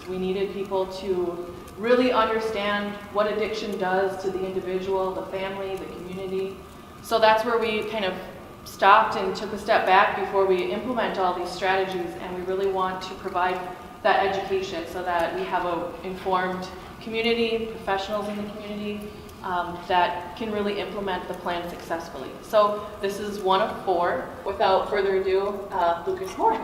We needed people to really understand what addiction does to the individual, the family, the community. So that's where we kind of stopped and took a step back before we implement all these strategies, and we really want to provide that education so that we have an informed community, professionals in the community that can really implement the plan successfully. So this is one of 4. Without further ado, Lucas Morton.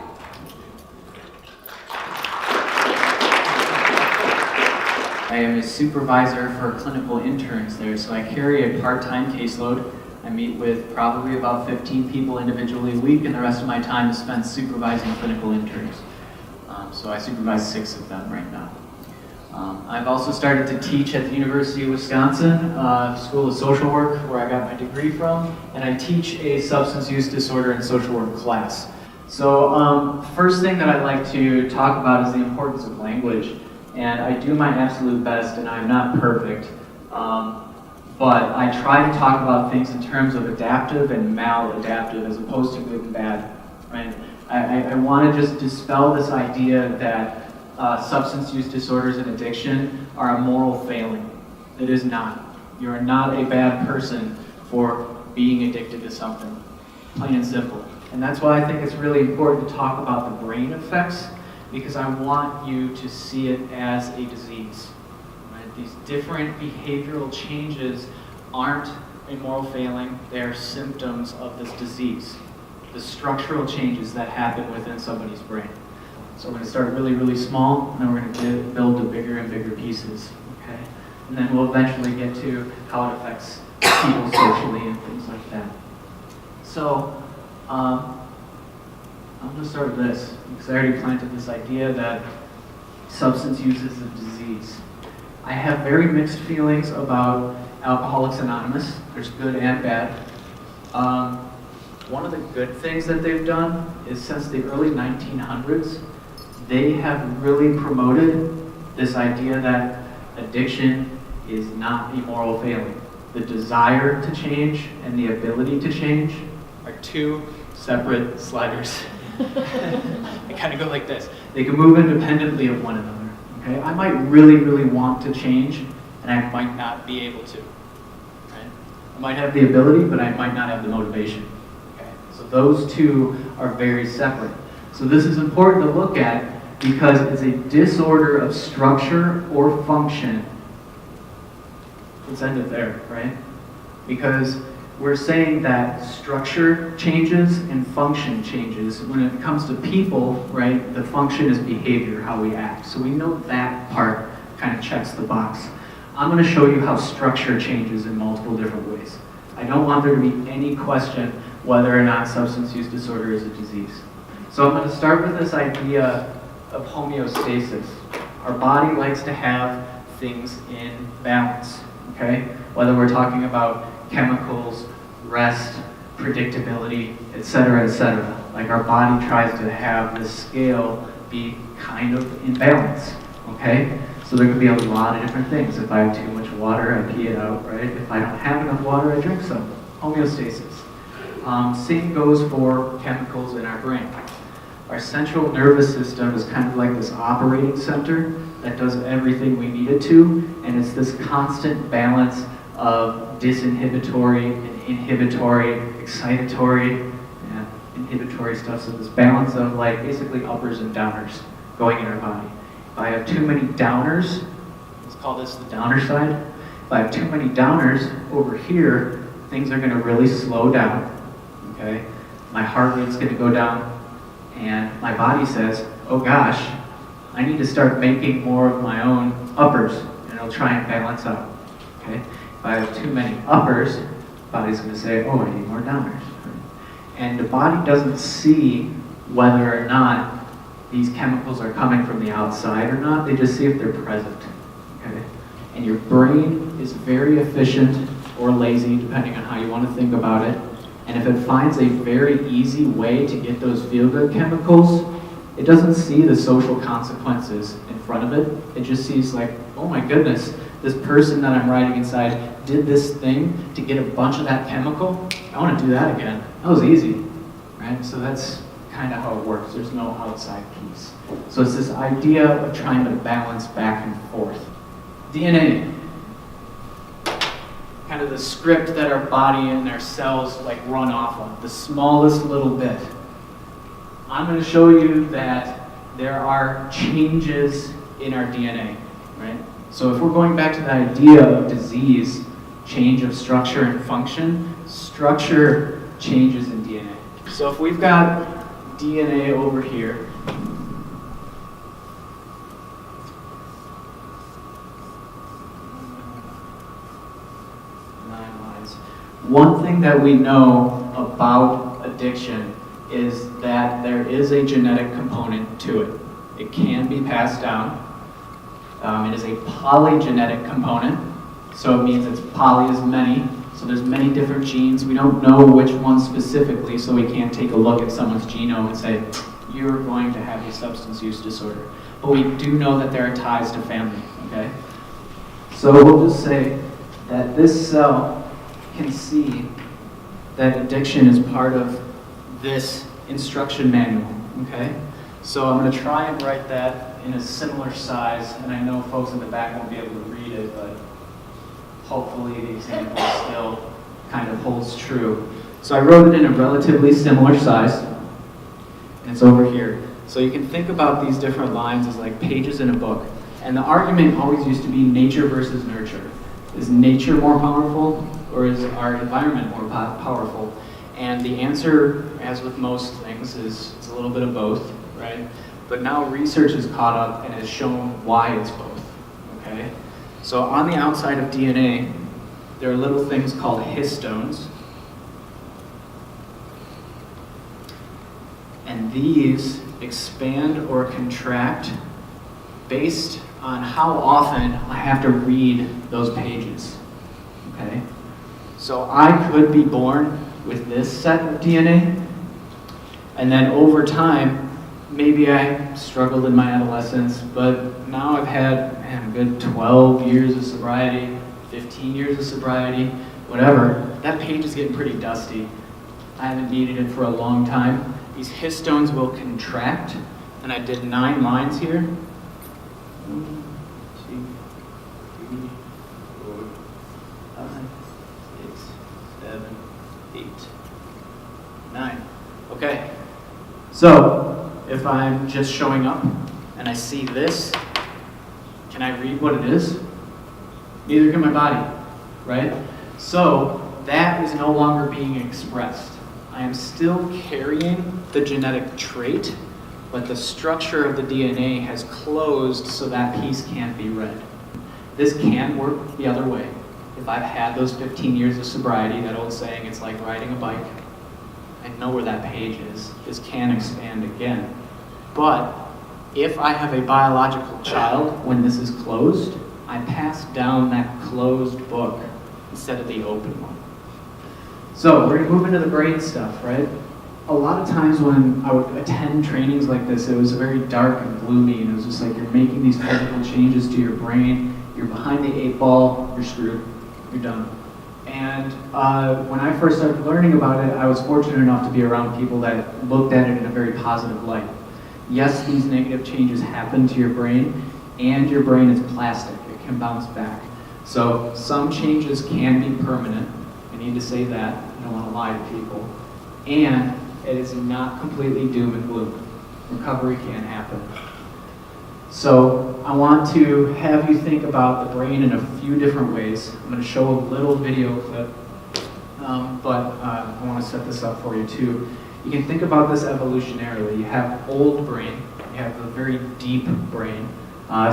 I am a supervisor for clinical interns there, so I carry a part-time caseload. I meet with probably about 15 people individually a week, and the rest of my time is spent supervising clinical interns. So I supervise 6 of them right now. I've also started to teach at the University of Wisconsin School of Social Work, where I got my degree from, and I teach a substance use disorder and social work class. So first thing that I'd like to talk about is the importance of language. And I do my absolute best, and I'm not perfect, but I try to talk about things in terms of adaptive and maladaptive as opposed to good and bad, right? I want to just dispel this idea that substance use disorders and addiction are a moral failing. It is not. You are not a bad person for being addicted to something, plain and simple. And that's why I think it's really important to talk about the brain effects, because I want you to see it as a disease. Right? These different behavioral changes aren't a moral failing, they're symptoms of this disease. The structural changes that happen within somebody's brain. So we're going to start really, really small, and then we're going to build to bigger and bigger pieces. Okay? And then we'll eventually get to how it affects people socially and things like that. So, I'm going to start with this, because I already planted this idea that substance use is a disease. I have very mixed feelings about Alcoholics Anonymous. There's good and bad. One of the good things that they've done is since the early 1900s, they have really promoted this idea that addiction is not a moral failing. The desire to change and the ability to change are 2 separate sliders. They kind of go like this. They can move independently of one another. Okay? I might really, really want to change, and I might not be able to. Right? I might have the ability, but I might not have the motivation. Okay? So those 2 are very separate. So this is important to look at because it's a disorder of structure or function. Let's end it there, right? Because we're saying that structure changes and function changes. When it comes to people, right, the function is behavior, how we act. So we know that part kind of checks the box. I'm going to show you how structure changes in multiple different ways. I don't want there to be any question whether or not substance use disorder is a disease. So I'm going to start with this idea of homeostasis. Our body likes to have things in balance, okay? Whether we're talking about chemicals, rest, predictability, etc., etc. Like our body tries to have the scale be kind of in balance, okay? So there could be a lot of different things. If I have too much water, I pee it out, right? If I don't have enough water, I drink some. Homeostasis. Same goes for chemicals in our brain. Our central nervous system is kind of like this operating center that does everything we need it to, and it's this constant balance of disinhibitory and inhibitory, excitatory, and inhibitory stuff. So this balance of like basically uppers and downers going in our body. If I have too many downers, let's call this the downer side. If I have too many downers over here, things are going to really slow down. Okay, my heart rate's going to go down. And my body says, oh gosh, I need to start making more of my own uppers, and it'll try and balance out. Okay? If I have too many uppers, the body's going to say, oh, I need more downers. And the body doesn't see whether or not these chemicals are coming from the outside or not. They just see if they're present. Okay? And your brain is very efficient or lazy, depending on how you want to think about it. And if it finds a very easy way to get those feel-good chemicals, it doesn't see the social consequences in front of it. It just sees like, oh my goodness, this person that I'm riding inside did this thing to get a bunch of that chemical. I want to do that again. That was easy, right? So that's kind of how it works. There's no outside piece. So it's this idea of trying to balance back and forth. DNA, kind of the script that our body and our cells like run off of, the smallest little bit. I'm going to show you that there are changes in our DNA, right? So if we're going back to the idea of disease, change of structure and function, structure changes in DNA. So if we've got DNA over here, one thing that we know about addiction is that there is a genetic component to it. It can be passed down. It is a polygenetic component, so it means it's poly is many. So there's many different genes. We don't know which one specifically, so we can't take a look at someone's genome and say, you're going to have a substance use disorder. But we do know that there are ties to family, okay? So we'll just say that this cell can see that addiction is part of this instruction manual, okay? So I'm going to try and write that in a similar size, and I know folks in the back won't be able to read it, but hopefully the example still kind of holds true. So I wrote it in a relatively similar size, and it's over here. So you can think about these different lines as like pages in a book, and the argument always used to be nature versus nurture. Is nature more powerful, or is our environment more powerful? And the answer, as with most things, is it's a little bit of both, right? But now research has caught up and has shown why it's both, okay? So on the outside of DNA, there are little things called histones. And these expand or contract based on how often I have to read those pages, okay? So I could be born with this set of DNA, and then over time, maybe I struggled in my adolescence, but now I've had a good 12 years of sobriety, 15 years of sobriety, whatever. That page is getting pretty dusty. I haven't needed it for a long time. These histones will contract, and I did 9 lines here. 1, 2, 3, 4, 5, 6, 7, 8, 9. Okay. So, if I'm just showing up and I see this, can I read what it is? Neither can my body, right? So, that is no longer being expressed. I am still carrying the genetic trait, but the structure of the DNA has closed so that piece can't be read. This can work the other way. If I've had those 15 years of sobriety, that old saying, it's like riding a bike, I know where that page is. This can expand again. But if I have a biological child, when this is closed, I pass down that closed book instead of the open one. So we're going to move into the brain stuff, right? A lot of times when I would attend trainings like this, it was very dark and gloomy, and it was just like you're making these physical changes to your brain, you're behind the 8 ball, you're screwed, you're done. And when I first started learning about it, I was fortunate enough to be around people that looked at it in a very positive light. Yes, these negative changes happen to your brain, and your brain is plastic. It can bounce back. So some changes can be permanent. I need to say that. I don't want to lie to people. And it is not completely doom and gloom. Recovery can happen. So I want to have you think about the brain in a few different ways. I'm going to show a little video clip, but I want to set this up for you too. You can think about this evolutionarily. You have old brain, you have a very deep brain.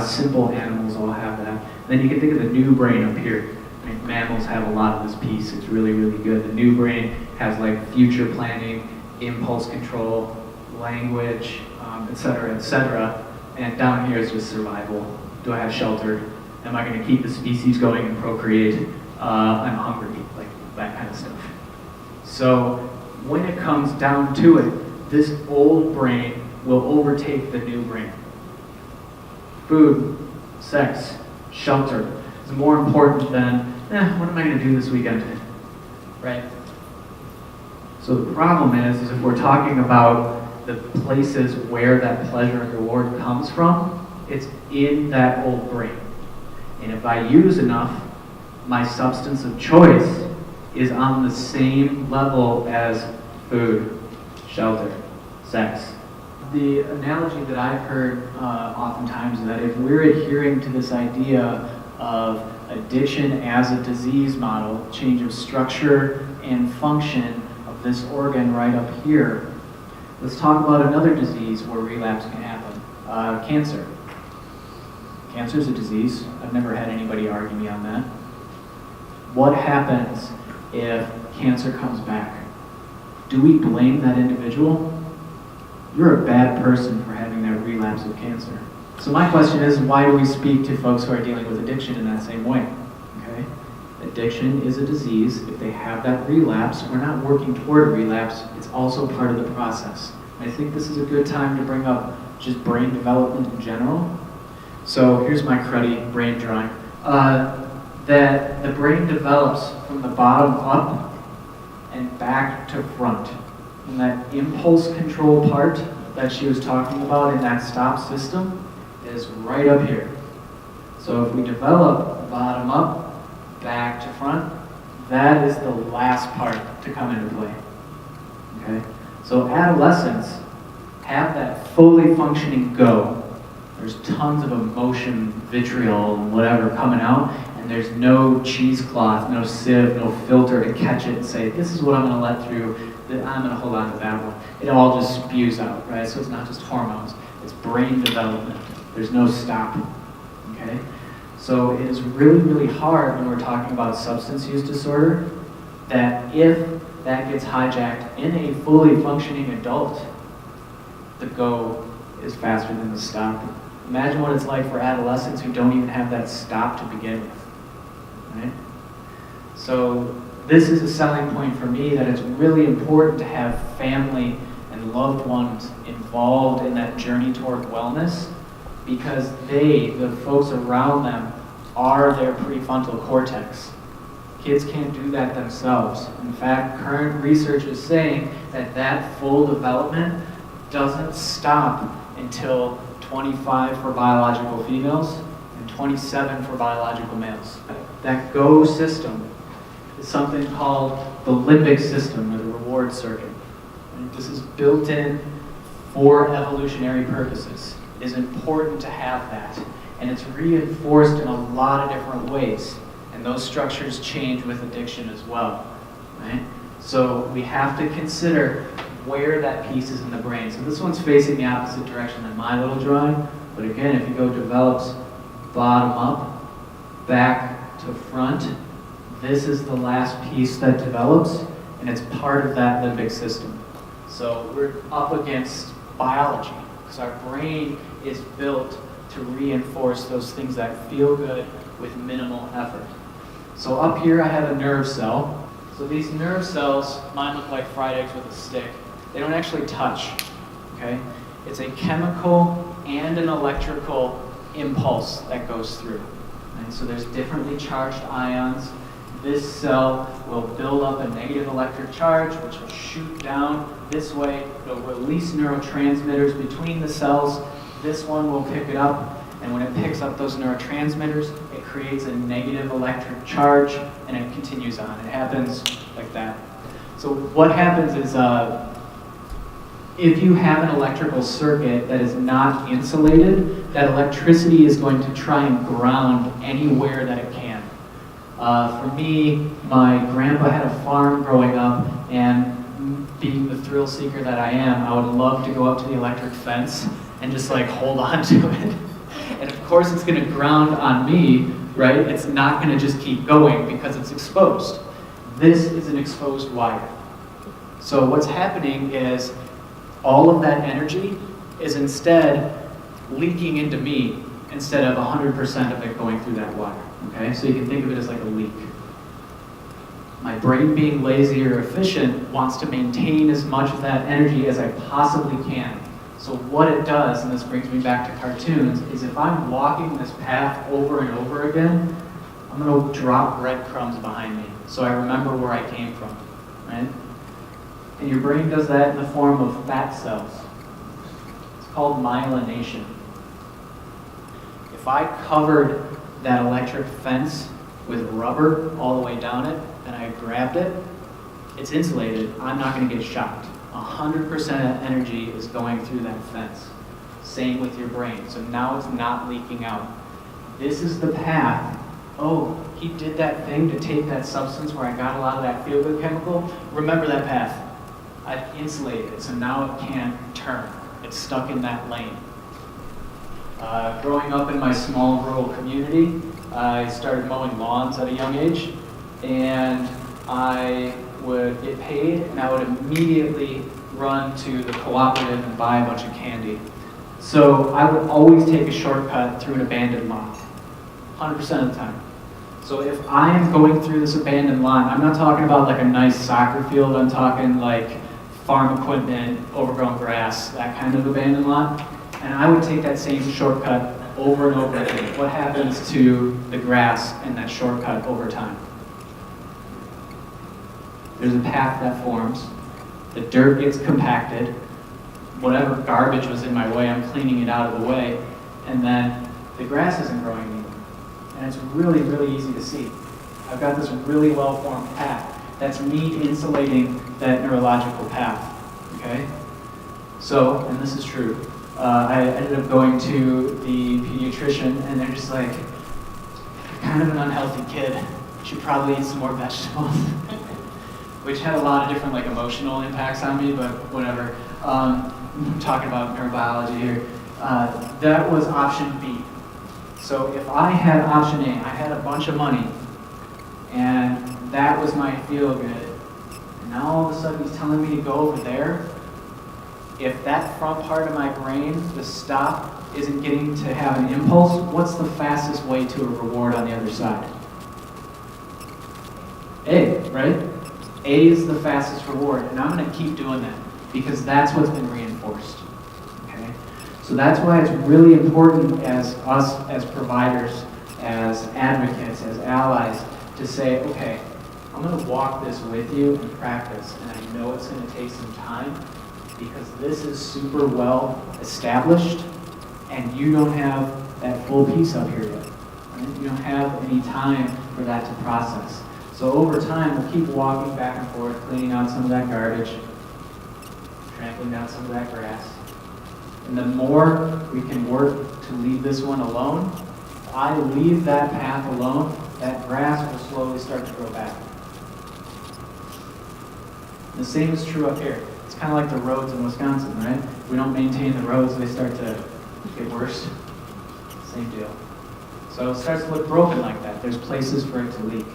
Simple animals all have that. And then you can think of the new brain up here. I mean, mammals have a lot of this piece. It's really, really good. The new brain has like future planning, impulse control, language, et cetera, et cetera. And down here is just survival. Do I have shelter? Am I going to keep the species going and procreate? I'm hungry, like that kind of stuff. So when it comes down to it, this old brain will overtake the new brain. Food, sex, shelter is more important than, what am I going to do this weekend? Right? So the problem is if we're talking about the places where that pleasure and reward comes from, it's in that old brain. And if I use enough, my substance of choice is on the same level as food, shelter, sex. The analogy that I've heard oftentimes is that if we're adhering to this idea of addiction as a disease model, change of structure and function of this organ right up here, let's talk about another disease where relapse can happen, cancer. Cancer is a disease. I've never had anybody argue me on that. What happens if cancer comes back? Do we blame that individual? You're a bad person for having that relapse of cancer. So my question is, why do we speak to folks who are dealing with addiction in that same way? Okay? Addiction is a disease. If they have that relapse, we're not working toward a relapse. It's also part of the process. I think this is a good time to bring up just brain development in general. So here's my cruddy brain drawing. That the brain develops from the bottom up and back to front. And that impulse control part that she was talking about in that stop system is right up here. So if we develop bottom up, back to front, that is the last part to come into play. Okay? So adolescents have that fully functioning go. There's tons of emotion, vitriol, and whatever coming out, and there's no cheesecloth, no sieve, no filter to catch it and say, this is what I'm going to let through, I'm going to hold on to that one. It all just spews out, right? So it's not just hormones, it's brain development. There's no stop, okay? So it is really, really hard when we're talking about substance use disorder that if that gets hijacked in a fully functioning adult, the go is faster than the stop. Imagine what it's like for adolescents who don't even have that stop to begin with, right? So this is a selling point for me that it's really important to have family and loved ones involved in that journey toward wellness because they, the folks around them, are their prefrontal cortex. Kids can't do that themselves. In fact, current research is saying that that full development doesn't stop until 25 for biological females and 27 for biological males. That GO system is something called the limbic system, or the reward circuit. And this is built in for evolutionary purposes. It is important to have that. And it's reinforced in a lot of different ways. And those structures change with addiction as well, right? So we have to consider where that piece is in the brain. So this one's facing the opposite direction than my little drawing. But again, if you go develops bottom up, back to front, this is the last piece that develops, and it's part of that limbic system. So we're up against biology, because our brain is built to reinforce those things that feel good with minimal effort. So up here I have a nerve cell. So these nerve cells, mine look like fried eggs with a stick. They don't actually touch, okay? It's a chemical and an electrical impulse that goes through. Right? So there's differently charged ions. This cell will build up a negative electric charge, which will shoot down this way. It'll release neurotransmitters between the cells. This one will pick it up, and when it picks up those neurotransmitters, it creates a negative electric charge, and it continues on. It happens like that. So what happens is, if you have an electrical circuit that is not insulated, that electricity is going to try and ground anywhere that it can. For me, my grandpa had a farm growing up, and being the thrill seeker that I am, I would love to go up to the electric fence and just like hold on to it. And of course it's going to ground on me, right? It's not going to just keep going because it's exposed. This is an exposed wire. So what's happening is all of that energy is instead leaking into me instead of 100% of it going through that wire. Okay, so you can think of it as like a leak. My brain, being lazy or efficient, wants to maintain as much of that energy as I possibly can. So what it does, and this brings me back to cartoons, is if I'm walking this path over and over again, I'm going to drop breadcrumbs behind me so I remember where I came from, right? And your brain does that in the form of fat cells. called myelination. If I covered that electric fence with rubber all the way down it, and I grabbed it, it's insulated, I'm not going to get shocked. 100% of energy is going through that fence. Same with your brain. So now it's not leaking out. This is the path. Oh, he did that thing to take that substance where I got a lot of that feel-good chemical. Remember that path. I've insulated it, so now it can't turn. It's stuck in that lane. Growing up in my small rural community, I started mowing lawns at a young age, and I would get paid, and I would immediately run to the cooperative and buy a bunch of candy. So I would always take a shortcut through an abandoned lot, 100% of the time. So if I am going through this abandoned lot, I'm not talking about like a nice soccer field, I'm talking like farm equipment, overgrown grass, that kind of abandoned lot. And I would take that same shortcut over and over again. What happens to the grass and that shortcut over time? There's a path that forms. The dirt gets compacted. Whatever garbage was in my way, I'm cleaning it out of the way. And then the grass isn't growing anymore. And it's really, really easy to see. I've got this really well-formed path. That's me insulating that neurological path, okay? So, and this is true, I ended up going to the pediatrician, and they're just like, you're kind of an unhealthy kid. You should probably eat some more vegetables. Which had a lot of different like emotional impacts on me, but whatever. I'm talking about neurobiology here. That was option B. So if I had option A, I had a bunch of money, and that was my feel good. And now all of a sudden he's telling me to go over there. If that front part of my brain, the stop, isn't getting to have an impulse, what's the fastest way to a reward on the other side? A, right? A is the fastest reward, and I'm going to keep doing that because that's what's been reinforced. Okay? So that's why it's really important as us, as providers, as advocates, as allies, to say, okay, I'm going to walk this with you in practice, and I know it's going to take some time because this is super well established, and you don't have that full piece up here yet. Right? You don't have any time for that to process. So over time, we'll keep walking back and forth, cleaning out some of that garbage, trampling down some of that grass. And the more we can work to leave this one alone, if I leave that path alone, that grass will slowly start to grow back. And the same is true up here. It's kind of like the roads in Wisconsin, right? If we don't maintain the roads, they start to get worse. Same deal. So it starts to look broken like that. There's places for it to leak.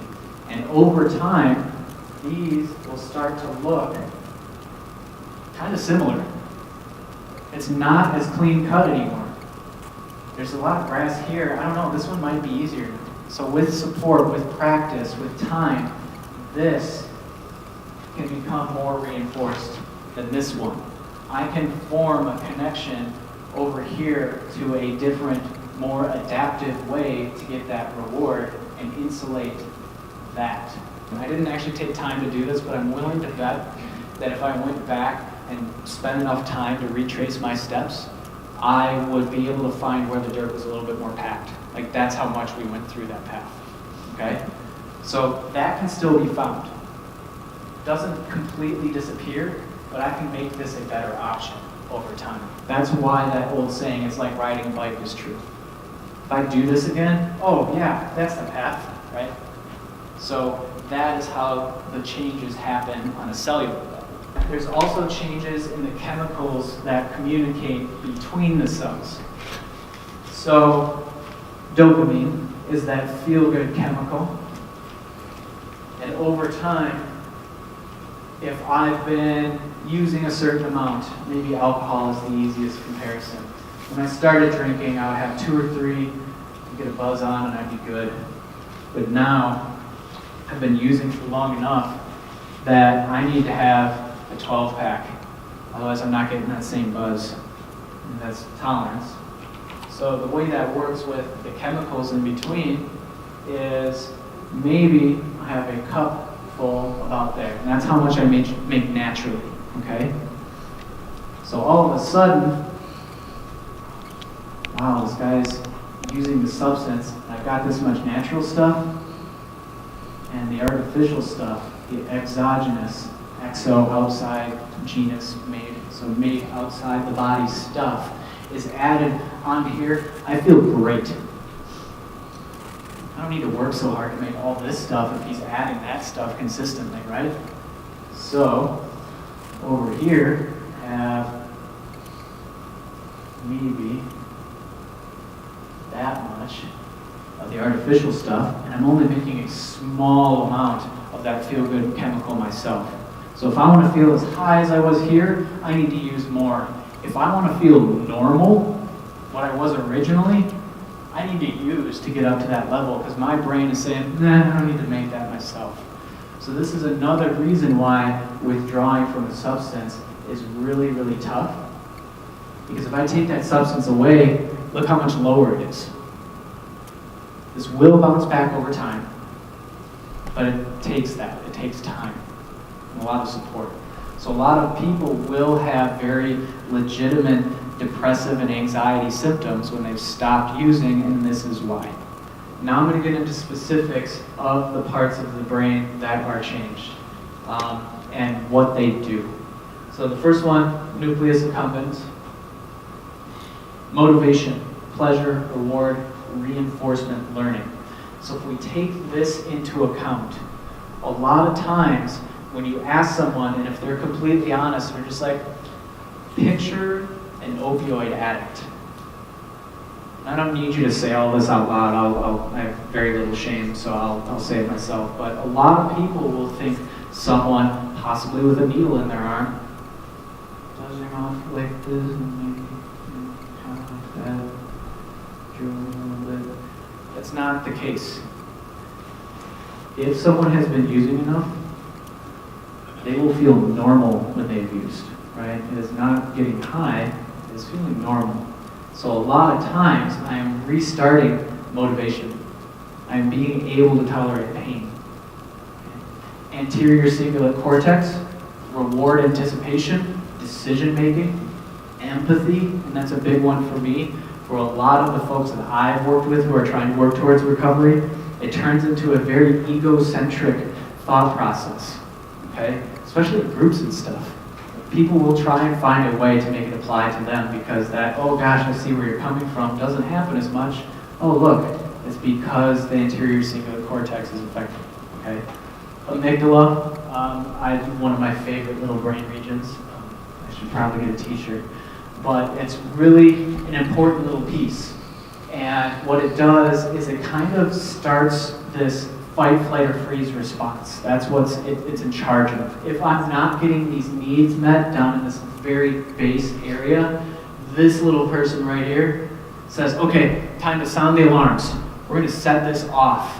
And over time, these will start to look kind of similar. It's not as clean cut anymore. There's a lot of grass here. I don't know, this one might be easier. So with support, with practice, with time, this can become more reinforced than this one. I can form a connection over here to a different, more adaptive way to get that reward and insulate that. I didn't actually take time to do this, but I'm willing to bet that if I went back and spent enough time to retrace my steps, I would be able to find where the dirt was a little bit more packed. Like that's how much we went through that path, okay? So that can still be found. Doesn't completely disappear, but I can make this a better option over time. That's why that old saying, it's like riding a bike, is true. If I do this again, oh yeah, that's the path, right? So that is how the changes happen on a cellular level. There's also changes in the chemicals that communicate between the cells. So dopamine is that feel-good chemical. And over time, if I've been using a certain amount, maybe alcohol is the easiest comparison. When I started drinking, I would have 2 or 3, get a buzz on, and I'd be good. But now, I've been using for long enough that I need to have a 12-pack. Otherwise, I'm not getting that same buzz. And that's tolerance. So the way that works with the chemicals in between is maybe I have a cup full about there. And that's how much I make naturally, okay? So all of a sudden, wow, this guy's using the substance, and I've got this much natural stuff, and the artificial stuff, the exogenous, exo, outside, genus, made, so made outside the body stuff is added onto here. I feel great. I don't need to work so hard to make all this stuff if he's adding that stuff consistently, right? So, over here, I have maybe that much of the artificial stuff, and I'm only making a small amount of that feel-good chemical myself. So if I want to feel as high as I was here, I need to use more. If I want to feel normal, what I was originally, I need to use to get up to that level, because my brain is saying, nah, I don't need to make that myself. So this is another reason why withdrawing from a substance is really, really tough. Because if I take that substance away, look how much lower it is. This will bounce back over time, but it takes that. It takes time and a lot of support. So a lot of people will have very legitimate depressive and anxiety symptoms when they've stopped using, and this is why. Now I'm going to get into specifics of the parts of the brain that are changed and what they do. So the first one, nucleus accumbens, motivation, pleasure, reward, reinforcement, learning. So if we take this into account, a lot of times when you ask someone, and if they're completely honest, they're just like, picture an opioid addict. I don't need you to say all this out loud. I have very little shame, so I'll say it myself. But a lot of people will think someone, possibly with a needle in their arm, buzzing off like this, and maybe kind of like that, drilling a little bit. That's not the case. If someone has been using enough, they will feel normal when they've used, right? It is not getting high, it is feeling normal. So a lot of times I am restarting motivation. I am being able to tolerate pain. Anterior cingulate cortex, reward anticipation, decision making, empathy, and that's a big one for me. For a lot of the folks that I've worked with who are trying to work towards recovery, it turns into a very egocentric thought process, okay? Especially in groups and stuff. People will try and find a way to make it apply to them because that, oh gosh, I see where you're coming from, doesn't happen as much. Oh look, it's because the anterior cingulate cortex is affected, okay? Amygdala, one of my favorite little brain regions. I should probably get a t-shirt. But it's really an important little piece. And what it does is it kind of starts this fight, flight, or freeze response. That's what it's in charge of. If I'm not getting these needs met down in this very base area, this little person right here says, okay, time to sound the alarms. We're going to set this off.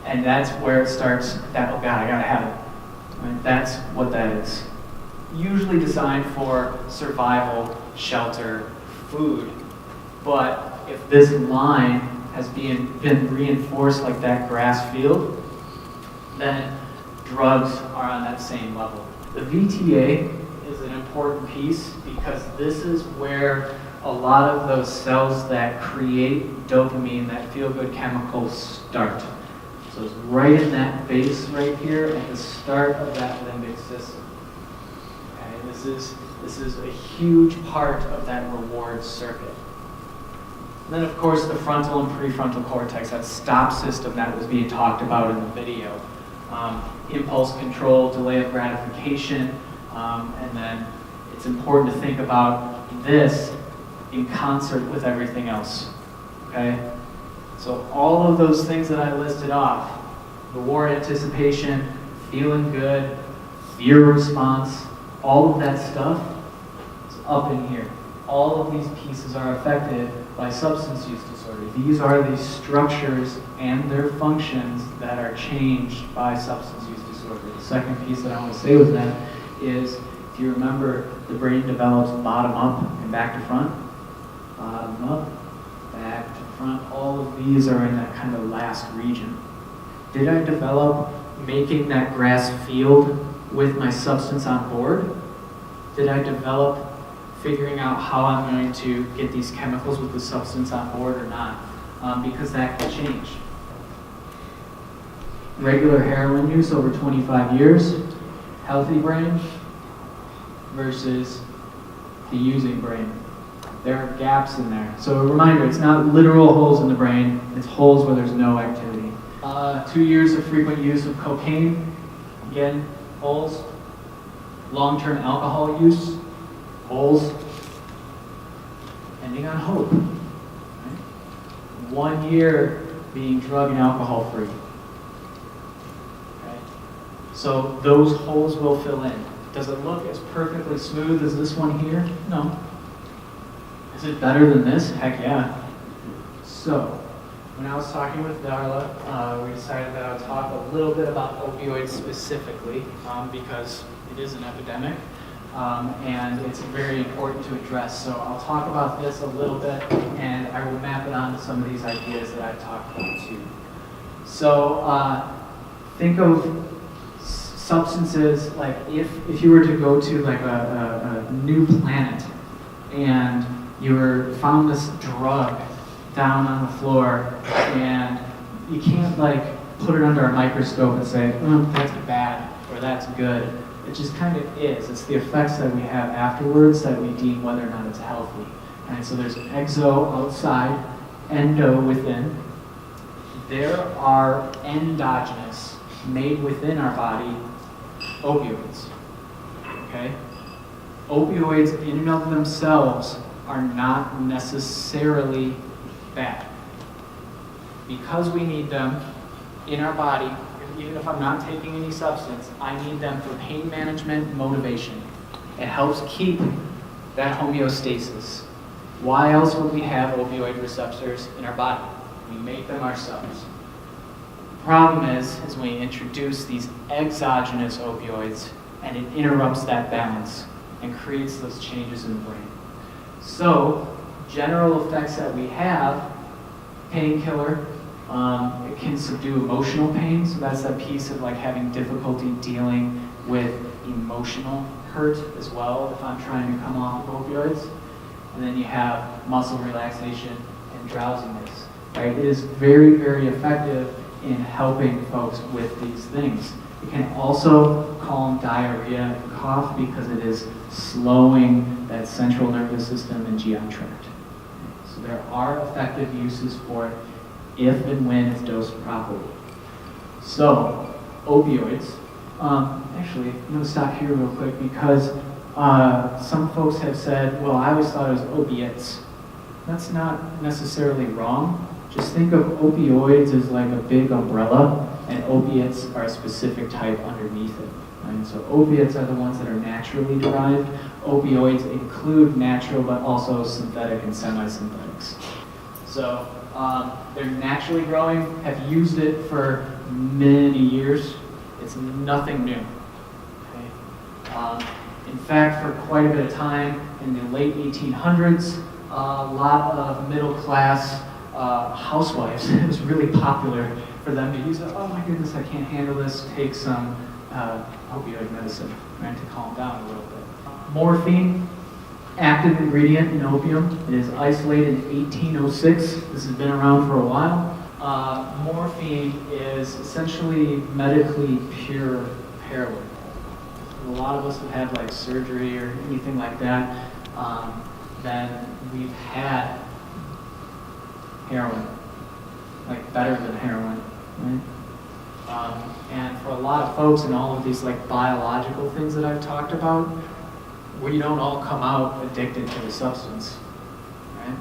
And that's where it starts that, oh God, I gotta have it. Right? That's what that is. Usually designed for survival, shelter, food. But if this line has been reinforced like that grass field, then drugs are on that same level. The VTA is an important piece because this is where a lot of those cells that create dopamine, that feel-good chemical, start. So it's right in that base right here at the start of that limbic system. Okay, this is a huge part of that reward circuit. And then, of course, the frontal and prefrontal cortex, that stop system that was being talked about in the video. Impulse control, delay of gratification, and then it's important to think about this in concert with everything else. Okay? So all of those things that I listed off, reward anticipation, feeling good, fear response, all of that stuff is up in here. All of these pieces are affected by substance use disorder. These are the structures and their functions that are changed by substance use disorder. The second piece that I want to say with that is, if you remember, the brain develops bottom up and back to front. Bottom up, back to front. All of these are in that kind of last region. Did I develop making that grass field with my substance on board? Did I develop figuring out how I'm going to get these chemicals with the substance on board or not, because that can change. Regular heroin use over 25 years, healthy brain versus the using brain. There are gaps in there. So a reminder, it's not literal holes in the brain, it's holes where there's no activity. 2 years of frequent use of cocaine, again, holes. Long-term alcohol use, holes. Ending on hope. Right? 1 year being drug and alcohol free. Okay? So those holes will fill in. Does it look as perfectly smooth as this one here? No. Is it better than this? Heck yeah. So, when I was talking with Darla, we decided that I would talk a little bit about opioids specifically, because it is an epidemic, and it's very important to address. So I'll talk about this a little bit, and I will map it onto some of these ideas that I've talked about too. So think of substances like if you were to go to like a new planet, and you found this drug down on the floor, and you can't like put it under a microscope and say, oh, that's bad or that's good. It just kind of is. It's the effects that we have afterwards that we deem whether or not it's healthy. And so there's exo outside, endo within. There are endogenous, made within our body, opioids. Okay? Opioids in and of themselves are not necessarily bad. Because we need them in our body, even if I'm not taking any substance, I need them for pain management, motivation. It helps keep that homeostasis. Why else would we have opioid receptors in our body? We make them ourselves. The problem is when we introduce these exogenous opioids, and it interrupts that balance and creates those changes in the brain. So, general effects that we have, painkiller, it can subdue emotional pain, so that's that piece of like having difficulty dealing with emotional hurt as well if I'm trying to come off of opioids. And then you have muscle relaxation and drowsiness. Right? It is very, very effective in helping folks with these things. It can also calm diarrhea and cough because it is slowing that central nervous system and GI tract. So there are effective uses for it if and when it's dosed properly. So, opioids. Actually, I'm going to stop here real quick because some folks have said, well, I always thought it was opiates. That's not necessarily wrong. Just think of opioids as like a big umbrella, and opiates are a specific type underneath it. Right? So opiates are the ones that are naturally derived. Opioids include natural, but also synthetic and semi-synthetics. So they're naturally growing, have used it for many years. It's nothing new. Okay? In fact, for quite a bit of time, in the late 1800s, a lot of middle-class housewives, it was really popular for them to use it. Oh my goodness, I can't handle this. Take some opioid medicine, right, to calm down a little bit. Morphine, active ingredient in opium. It is isolated in 1806. This has been around for a while. Morphine is essentially medically pure heroin. A lot of us have had like surgery or anything like that. Then we've had heroin, like better than heroin, right? And for a lot of folks in all of these like biological things that I've talked about, we don't all come out addicted to the substance, right?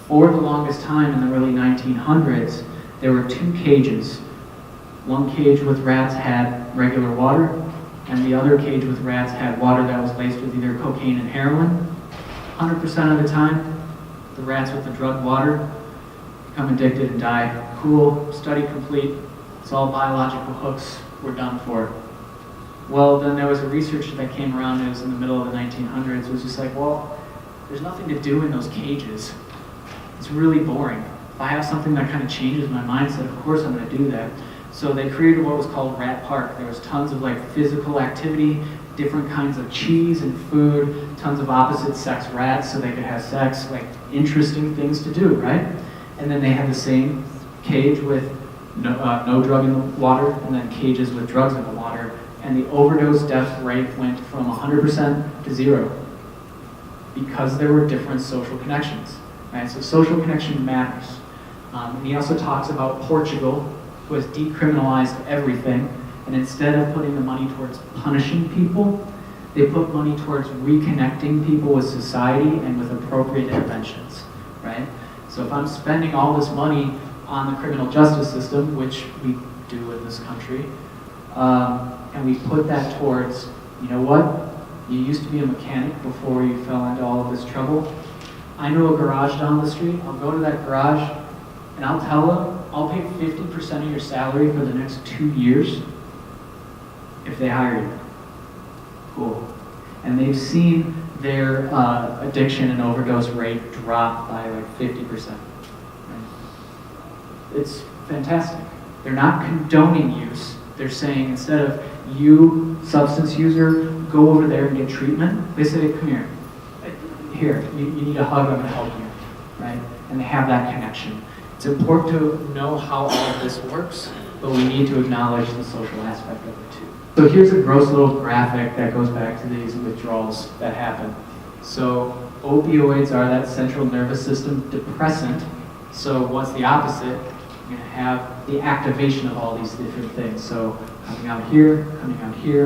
For the longest time in the early 1900s, there were two cages. One cage with rats had regular water, and the other cage with rats had water that was laced with either cocaine and heroin. 100% of the time, the rats with the drugged water become addicted and die. Cool, study complete. It's all biological hooks. We're done for. Well, then there was a researcher that came around, it was in the middle of the 1900s, it was just like, well, there's nothing to do in those cages. It's really boring. If I have something that kind of changes my mindset, of course I'm going to do that. So they created what was called Rat Park. There was tons of like physical activity, different kinds of cheese and food, tons of opposite sex rats so they could have sex, like interesting things to do, right? And then they had the same cage with no drug in the water, and then cages with drugs in the water, and the overdose death rate went from 100% to 0 because there were different social connections, right? So social connection matters. And he also talks about Portugal, who has decriminalized everything, and instead of putting the money towards punishing people, they put money towards reconnecting people with society and with appropriate interventions, right? So if I'm spending all this money on the criminal justice system, which we do in this country, and we put that towards, you know what, you used to be a mechanic before you fell into all of this trouble. I know a garage down the street. I'll go to that garage and I'll tell them, I'll pay 50% of your salary for the next 2 years if they hire you. Cool. And they've seen their addiction and overdose rate drop by like 50%. Right? It's fantastic. They're not condoning use. They're saying instead of you, substance user, go over there and get treatment, they say, come here. Here, you need a hug, I'm going to help you. Right? And they have that connection. It's important to know how all of this works, but we need to acknowledge the social aspect of it too. So here's a gross little graphic that goes back to these withdrawals that happen. So opioids are that central nervous system depressant. So what's the opposite? You're going to have the activation of all these different things. So coming out here,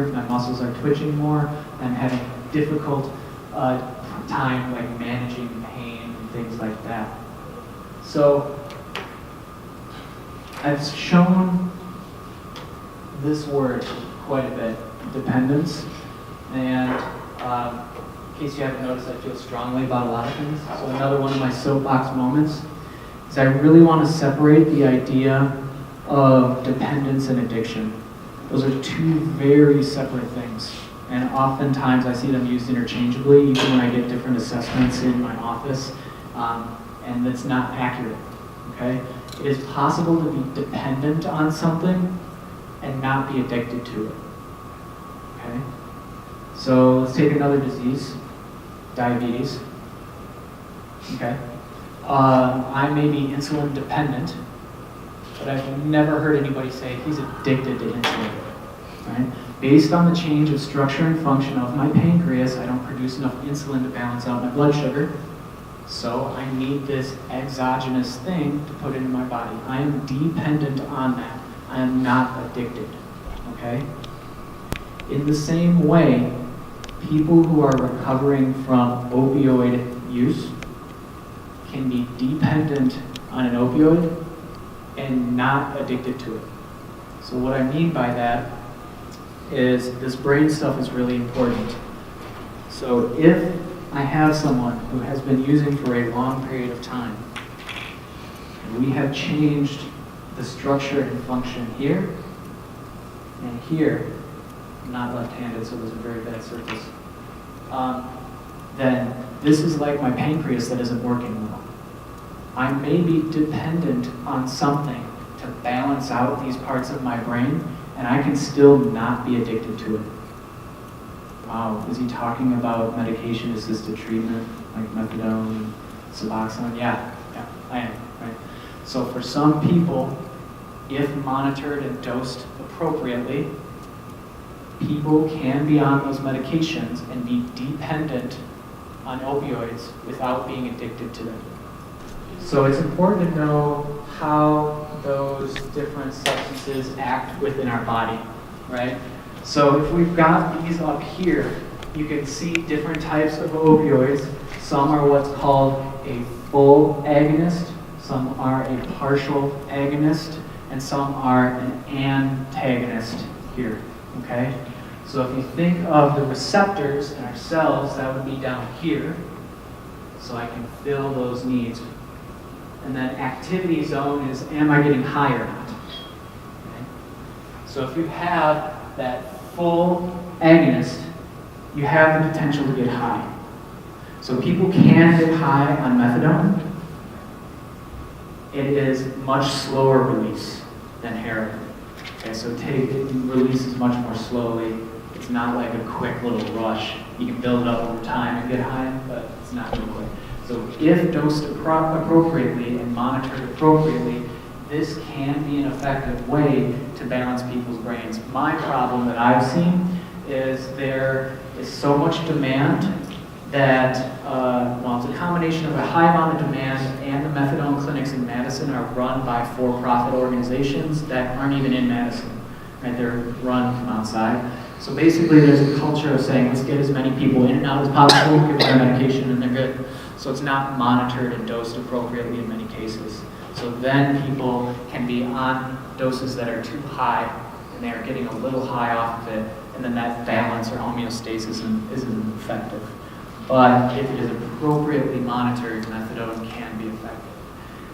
my muscles are twitching more, I'm having a difficult time like managing pain and things like that. So I've shown this word quite a bit, dependence, and in case you haven't noticed, I feel strongly about a lot of things. So another one of my soapbox moments is I really want to separate the idea of dependence and addiction. Those are two very separate things, and oftentimes I see them used interchangeably, even when I get different assessments in my office, and that's not accurate, okay? It is possible to be dependent on something and not be addicted to it, okay? So let's take another disease, diabetes, okay? I may be insulin dependent, but I've never heard anybody say he's addicted to insulin, right? Based on the change of structure and function of my pancreas, I don't produce enough insulin to balance out my blood sugar, so I need this exogenous thing to put into my body. I am dependent on that. I am not addicted, okay? In the same way, people who are recovering from opioid use can be dependent on an opioid and not addicted to it. So what I mean by that is this brain stuff is really important. So if I have someone who has been using for a long period of time, and we have changed the structure and function here and here, I'm not left-handed, so those are very bad circles, then this is like my pancreas that isn't working well. I may be dependent on something to balance out these parts of my brain, and I can still not be addicted to it. Wow, is he talking about medication-assisted treatment, like methadone, Suboxone? Yeah, I am, right? So for some people, if monitored and dosed appropriately, people can be on those medications and be dependent on opioids without being addicted to them. So it's important to know how those different substances act within our body, right? So if we've got these up here, you can see different types of opioids. Some are what's called a full agonist, some are a partial agonist, and some are an antagonist here, okay? So if you think of the receptors in our cells, that would be down here, so I can fill those needs. And then activity zone is, am I getting high or not? Okay? So if you have that full agonist, you have the potential to get high. So people can get high on methadone. It is much slower release than heroin. Okay, so it releases much more slowly. It's not like a quick little rush. You can build it up over time and get high, but it's not real quick. So if dosed appropriately and monitored appropriately, this can be an effective way to balance people's brains. My problem that I've seen is there is so much demand that, well, it's a combination of a high amount of demand, and the methadone clinics in Madison are run by for-profit organizations that aren't even in Madison, right? They're run from outside. So basically there's a culture of saying, let's get as many people in and out as possible, give them their medication, and they're good. So it's not monitored and dosed appropriately in many cases. So then people can be on doses that are too high, and they are getting a little high off of it, and then that balance or homeostasis isn't effective. But if it is appropriately monitored, methadone can be effective.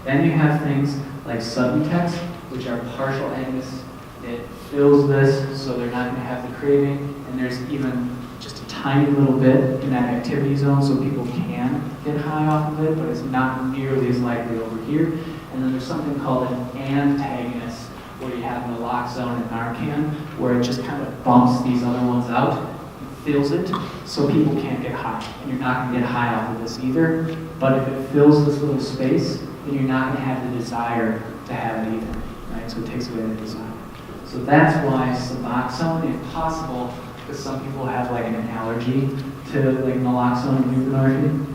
Then you have things like Subutex, which are partial agonists. It fills this so they're not going to have the craving, and there's even just a tiny little bit in that activity zone so people can get high off of it, but it's not nearly as likely over here. And then there's something called an antagonist, where you have naloxone and Narcan, where it just kind of bumps these other ones out, fills it, so people can't get high. And you're not going to get high off of this either, but if it fills this little space, then you're not going to have the desire to have it either, right? So it takes away the desire. So that's why Suboxone, if possible, because some people have like an allergy to like naloxone and buprenorphine,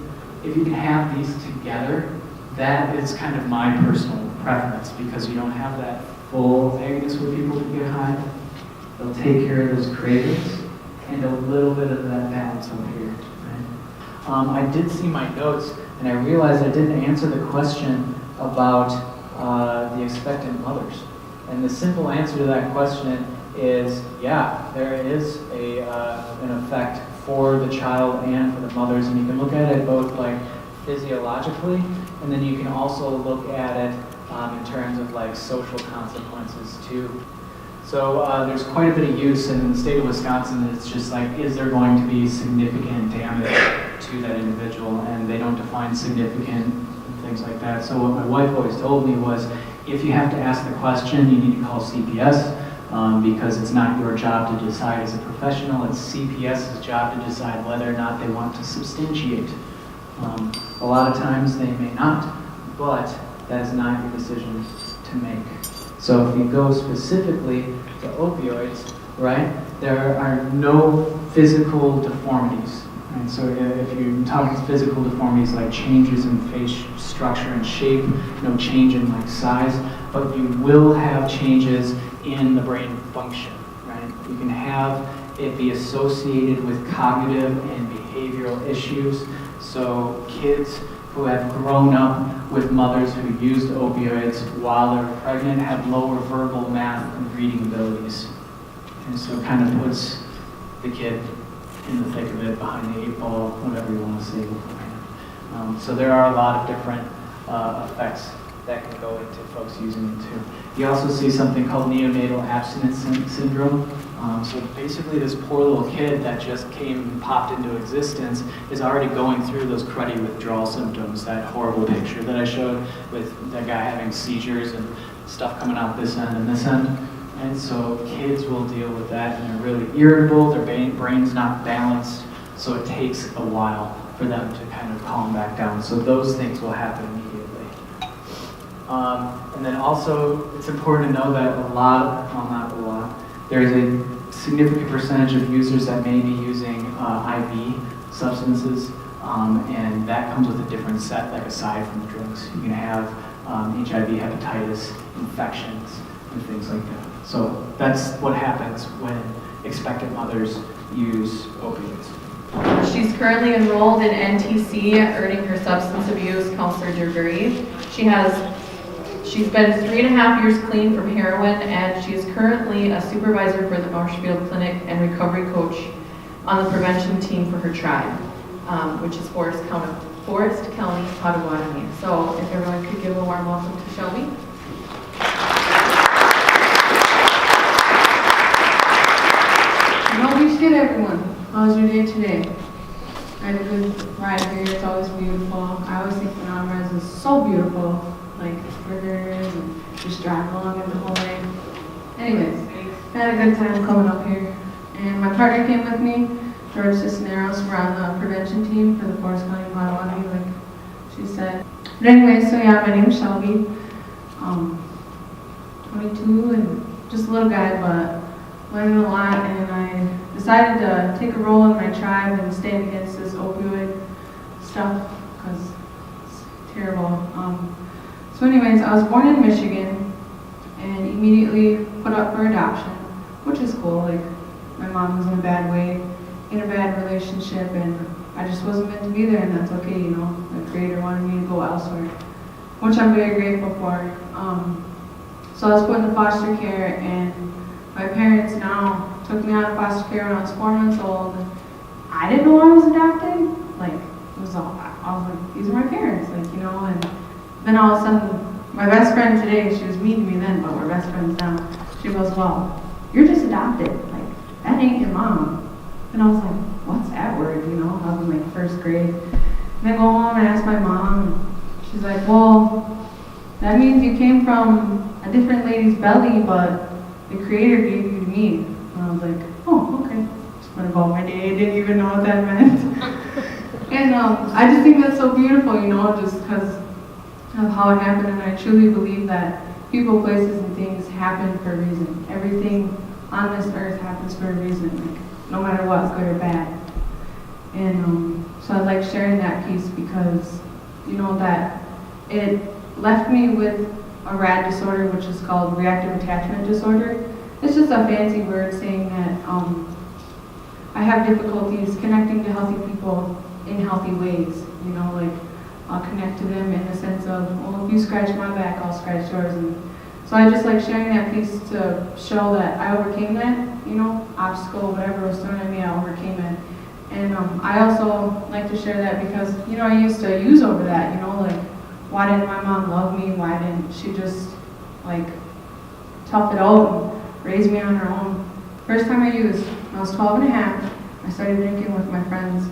if you can have these together, that is kind of my personal preference, because you don't have that full agonist where people can get high. They'll take care of those cravings and a little bit of that balance over here. Right? I did see my notes, and I realized I didn't answer the question about the expectant mothers. And the simple answer to that question is, yeah, there is an effect for the child and for the mothers, and you can look at it both like physiologically, and then you can also look at it in terms of like social consequences too. So there's quite a bit of use, and in the state of Wisconsin, it's just like, is there going to be significant damage to that individual? And they don't define significant and things like that. So what my wife always told me was, if you have to ask the question, you need to call CPS, because it's not your job to decide as a professional. It's CPS's job to decide whether or not they want to substantiate. A lot of times they may not, but that is not your decision to make. So if you go specifically to opioids, right, there are no physical deformities. Right? So if you're talking physical deformities like changes in face structure and shape, no change in like size, but you will have changes in the brain function. Right? You can have it be associated with cognitive and behavioral issues. So kids who have grown up with mothers who used opioids while they're pregnant have lower verbal, math, and reading abilities. And so it kind of puts the kid in the thick of it, behind the 8 ball, whatever you want to say beforehand. So there are a lot of different effects that can go into folks using it too. You also see something called neonatal abstinence syndrome. So basically this poor little kid that just popped into existence is already going through those cruddy withdrawal symptoms, that horrible picture that I showed with that guy having seizures and stuff coming out this end and this end. And so kids will deal with that, and they're really irritable, their brain's not balanced, so it takes a while for them to kind of calm back down. So those things will happen immediately. And then also, it's important to know that there's a significant percentage of users that may be using IV substances, and that comes with a different set, like aside from the drugs. You can have HIV, hepatitis, infections, and things like that. So that's what happens when expectant mothers use opioids. She's currently enrolled in NTC, earning her substance abuse counselor degree. She's been 3.5 years clean from heroin, and she is currently a supervisor for the Marshfield Clinic and recovery coach on the prevention team for her tribe, which is Forest County, Potawatomi. So if everyone could give a warm welcome to Shelby. Holy shit, everyone. How was your day today? I had a good ride here. It's always beautiful. I always think Phenomenal is so beautiful. Like rivers and just drive along in the whole way. Anyways, I had a good time coming up here. And my partner came with me, George Cisneros. We're on the prevention team for the Forest County Potawatomi, like she said. But anyway, so yeah, my name's Shelby. 22 and just a little guy, but learning a lot. And I decided to take a role in my tribe and stand against this opioid stuff because it's terrible. So anyways, I was born in Michigan and immediately put up for adoption, which is cool. Like, my mom was in a bad way, in a bad relationship, and I just wasn't meant to be there, and that's okay, you know. The Creator wanted me to go elsewhere, which I'm very grateful for. So I was put into foster care, and my parents now took me out of foster care when I was 4 months old. I didn't know I was adopted. Like, it was all, I was like, these are my parents, like, you know. And then all of a sudden, my best friend today, she was mean to me then, but we're best friends now. She goes, well, you're just adopted. Like, that ain't your mom. And I was like, what's that word, you know? I was in like first grade. And I go home and ask my mom, and she's like, well, that means you came from a different lady's belly, but the Creator gave you to me. And I was like, oh, okay. Just went about my day. I didn't even know what that meant. And I just think that's so beautiful, you know, just because of how it happened. And I truly believe that people, places, and things happen for a reason. Everything on this earth happens for a reason, like, no matter what, good or bad. And so I like sharing that piece because, you know, that it left me with a RAD disorder, which is called reactive attachment disorder. It's just a fancy word saying that I have difficulties connecting to healthy people in healthy ways. You know, like, I'll connect to them in the sense of, well, if you scratch my back, I'll scratch yours. And so I just like sharing that piece to show that I overcame that, you know, obstacle, whatever was thrown at me, I overcame it. And I also like to share that because, you know, I used to use over that, you know, like, why didn't my mom love me? Why didn't she just, like, tough it out and raise me on her own? First time I used, when I was 12 and a half, I started drinking with my friends.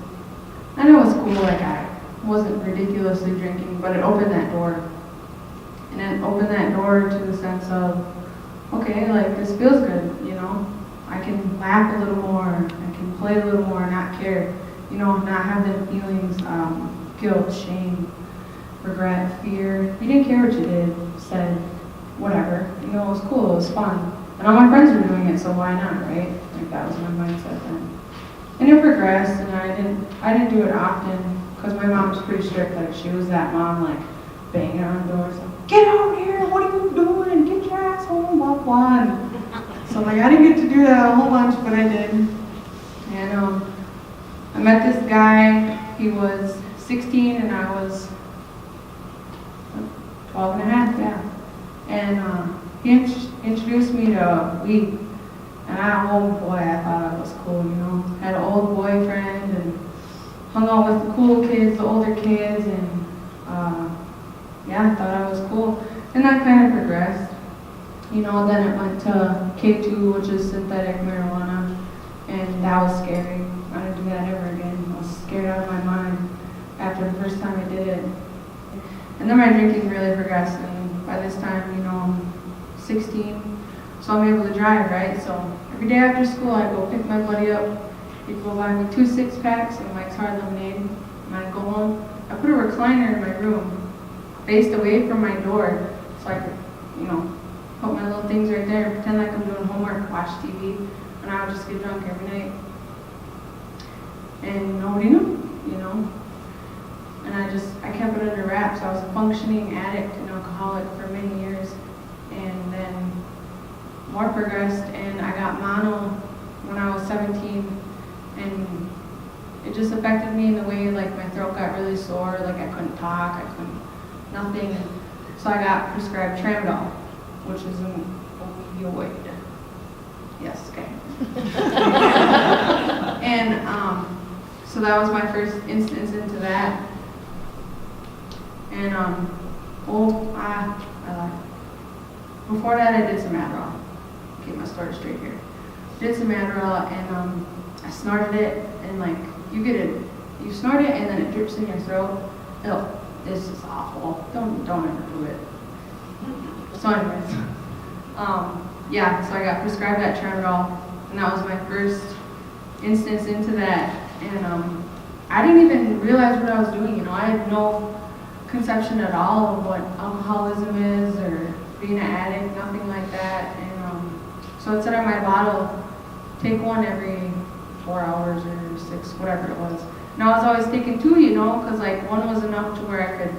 And it was cool, like, I wasn't ridiculously drinking, but it opened that door. And it opened that door to the sense of, okay, like, this feels good, you know? I can laugh a little more, I can play a little more, not care, you know, not have the feelings, guilt, shame, regret, fear. You didn't care what you did, said, whatever. You know, it was cool, it was fun. And all my friends were doing it, so why not, right? Like, that was my mindset then. And it progressed, and I didn't do it often, because my mom was pretty strict. Like, she was that mom, like, banging on doors, like, get out here, what are you doing? Get your ass home, blah, blah. And so, like, I didn't get to do that a whole bunch, but I did. And I met this guy. He was 16, and I was 12 and a half, yeah. And he introduced me to weed. And oh boy, I thought I was cool, you know. Had an old boyfriend and hung out with the cool kids, the older kids, and yeah, I thought I was cool. And that kind of progressed. You know, then it went to K2, which is synthetic marijuana, and that was scary. I didn't do that ever again. I was scared out of my mind after the first time I did it. And then my drinking really progressed, and by this time, you know, I'm 16, so I'm able to drive, right? So every day after school, I go pick my buddy up. He'd go buy me 2 6-packs of Mike's Hard Lemonade, and I'd go home. I put a recliner in my room, faced away from my door, so I could, you know, put my little things right there and pretend like I'm doing homework, watch TV, and I would just get drunk every night. And nobody knew, you know. And I kept it under wraps. I was a functioning addict and alcoholic for many years. And then more progressed, and I got mono when I was 17. And it just affected me in the way, like, my throat got really sore, like I couldn't talk, I couldn't, nothing. So I got prescribed tramadol, which is an opioid. Yes, okay. And so that was my first instance into that. And before that I did some Adderall. Keep my story straight here. Did some Adderall, and I snorted it, and like, you snort it and then it drips in your throat. Oh, this is awful. Don't ever do it. So anyways, yeah, so I got prescribed that tramadol, and that was my first instance into that. And I didn't even realize what I was doing. You know, I had no conception at all of what alcoholism is or being an addict, nothing like that. And so it said on my bottle, take one every 4 hours or 6, whatever it was. And I was always taking 2, you know, because like one was enough to where I could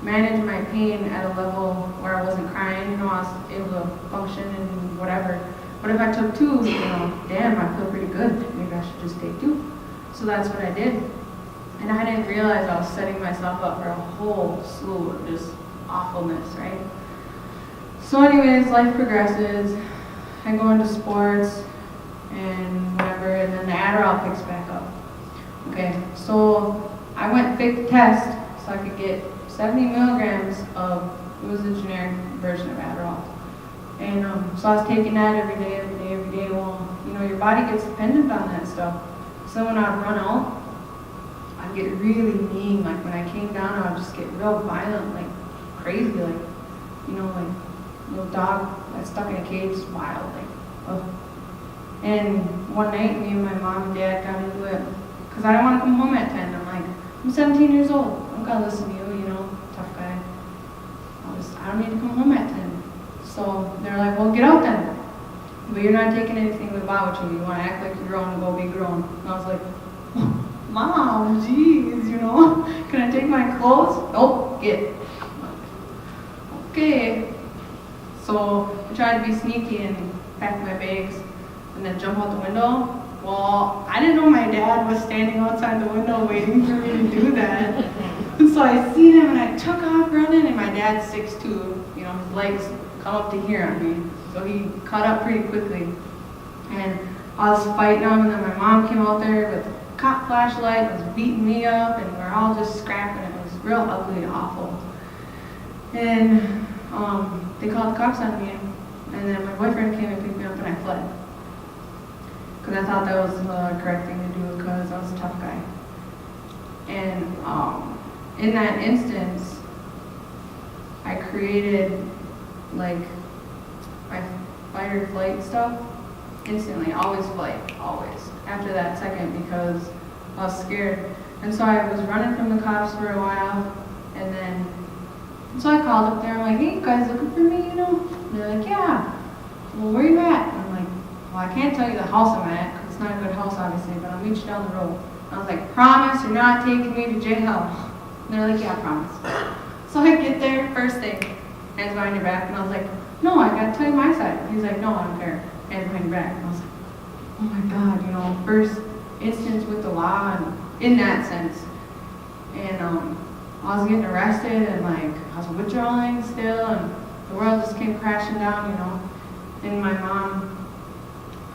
manage my pain at a level where I wasn't crying, you know, I was able to function and whatever. But if I took 2, you know, damn, I feel pretty good. Maybe I should just take 2. So that's what I did. And I didn't realize I was setting myself up for a whole slew of just awfulness, right? So anyways, life progresses. I go into sports and whatever, and then the Adderall picks back up. Okay, so I went fake test so I could get 70 milligrams of, it was the generic version of Adderall. And so I was taking that every day. Well, you know, your body gets dependent on that stuff. So when I'd run out, I'd get really mean. Like when I came down, I'd just get real violent, like crazy, like, you know, like little dog that's stuck in a cage, wild, like, ugh. And one night, me and my mom and dad got into it because I didn't want to come home at 10. I'm like, I'm 17 years old. I'm gonna listen to you, you know, tough guy. I don't need to come home at 10. So they're like, well, get out then. But you're not taking anything we bought with you. You want to act like you're grown and go be grown. And I was like, Mom, jeez, you know, can I take my clothes? Nope, get. Okay. So I tried to be sneaky and pack my bags and then jump out the window. Well, I didn't know my dad was standing outside the window waiting for me to do that. And so I seen him and I took off running, and my dad's 6'2", you know, his legs come up to here on me. So he caught up pretty quickly. And I was fighting him, and then my mom came out there with a cop flashlight, was beating me up, and we're all just scrapping. It was real ugly and awful. And they called the cops on me, and then my boyfriend came and picked me up, and I fled. Because I thought that was the correct thing to do, because I was a tough guy. And in that instance, I created like my fight or flight stuff instantly, always flight, always. After that second, because I was scared. And so I was running from the cops for a while, and then, so I called up there, I'm like, hey, you guys looking for me, you know? And they're like, yeah. Well, where you at? And I'm like, well, I can't tell you the house I'm at, because it's not a good house, obviously, but I'll meet you down the road. And I was like, promise you're not taking me to jail. And they're like, yeah, I promise. So I get there, first thing, hands behind your back, and I was like, no, I gotta tell you my side. He's like, no, I don't care, hands behind your back. And I was like, oh my God, you know, first instance with the law, and in that sense. And I was getting arrested, and like, I was withdrawing still, and the world just came crashing down, you know. And my mom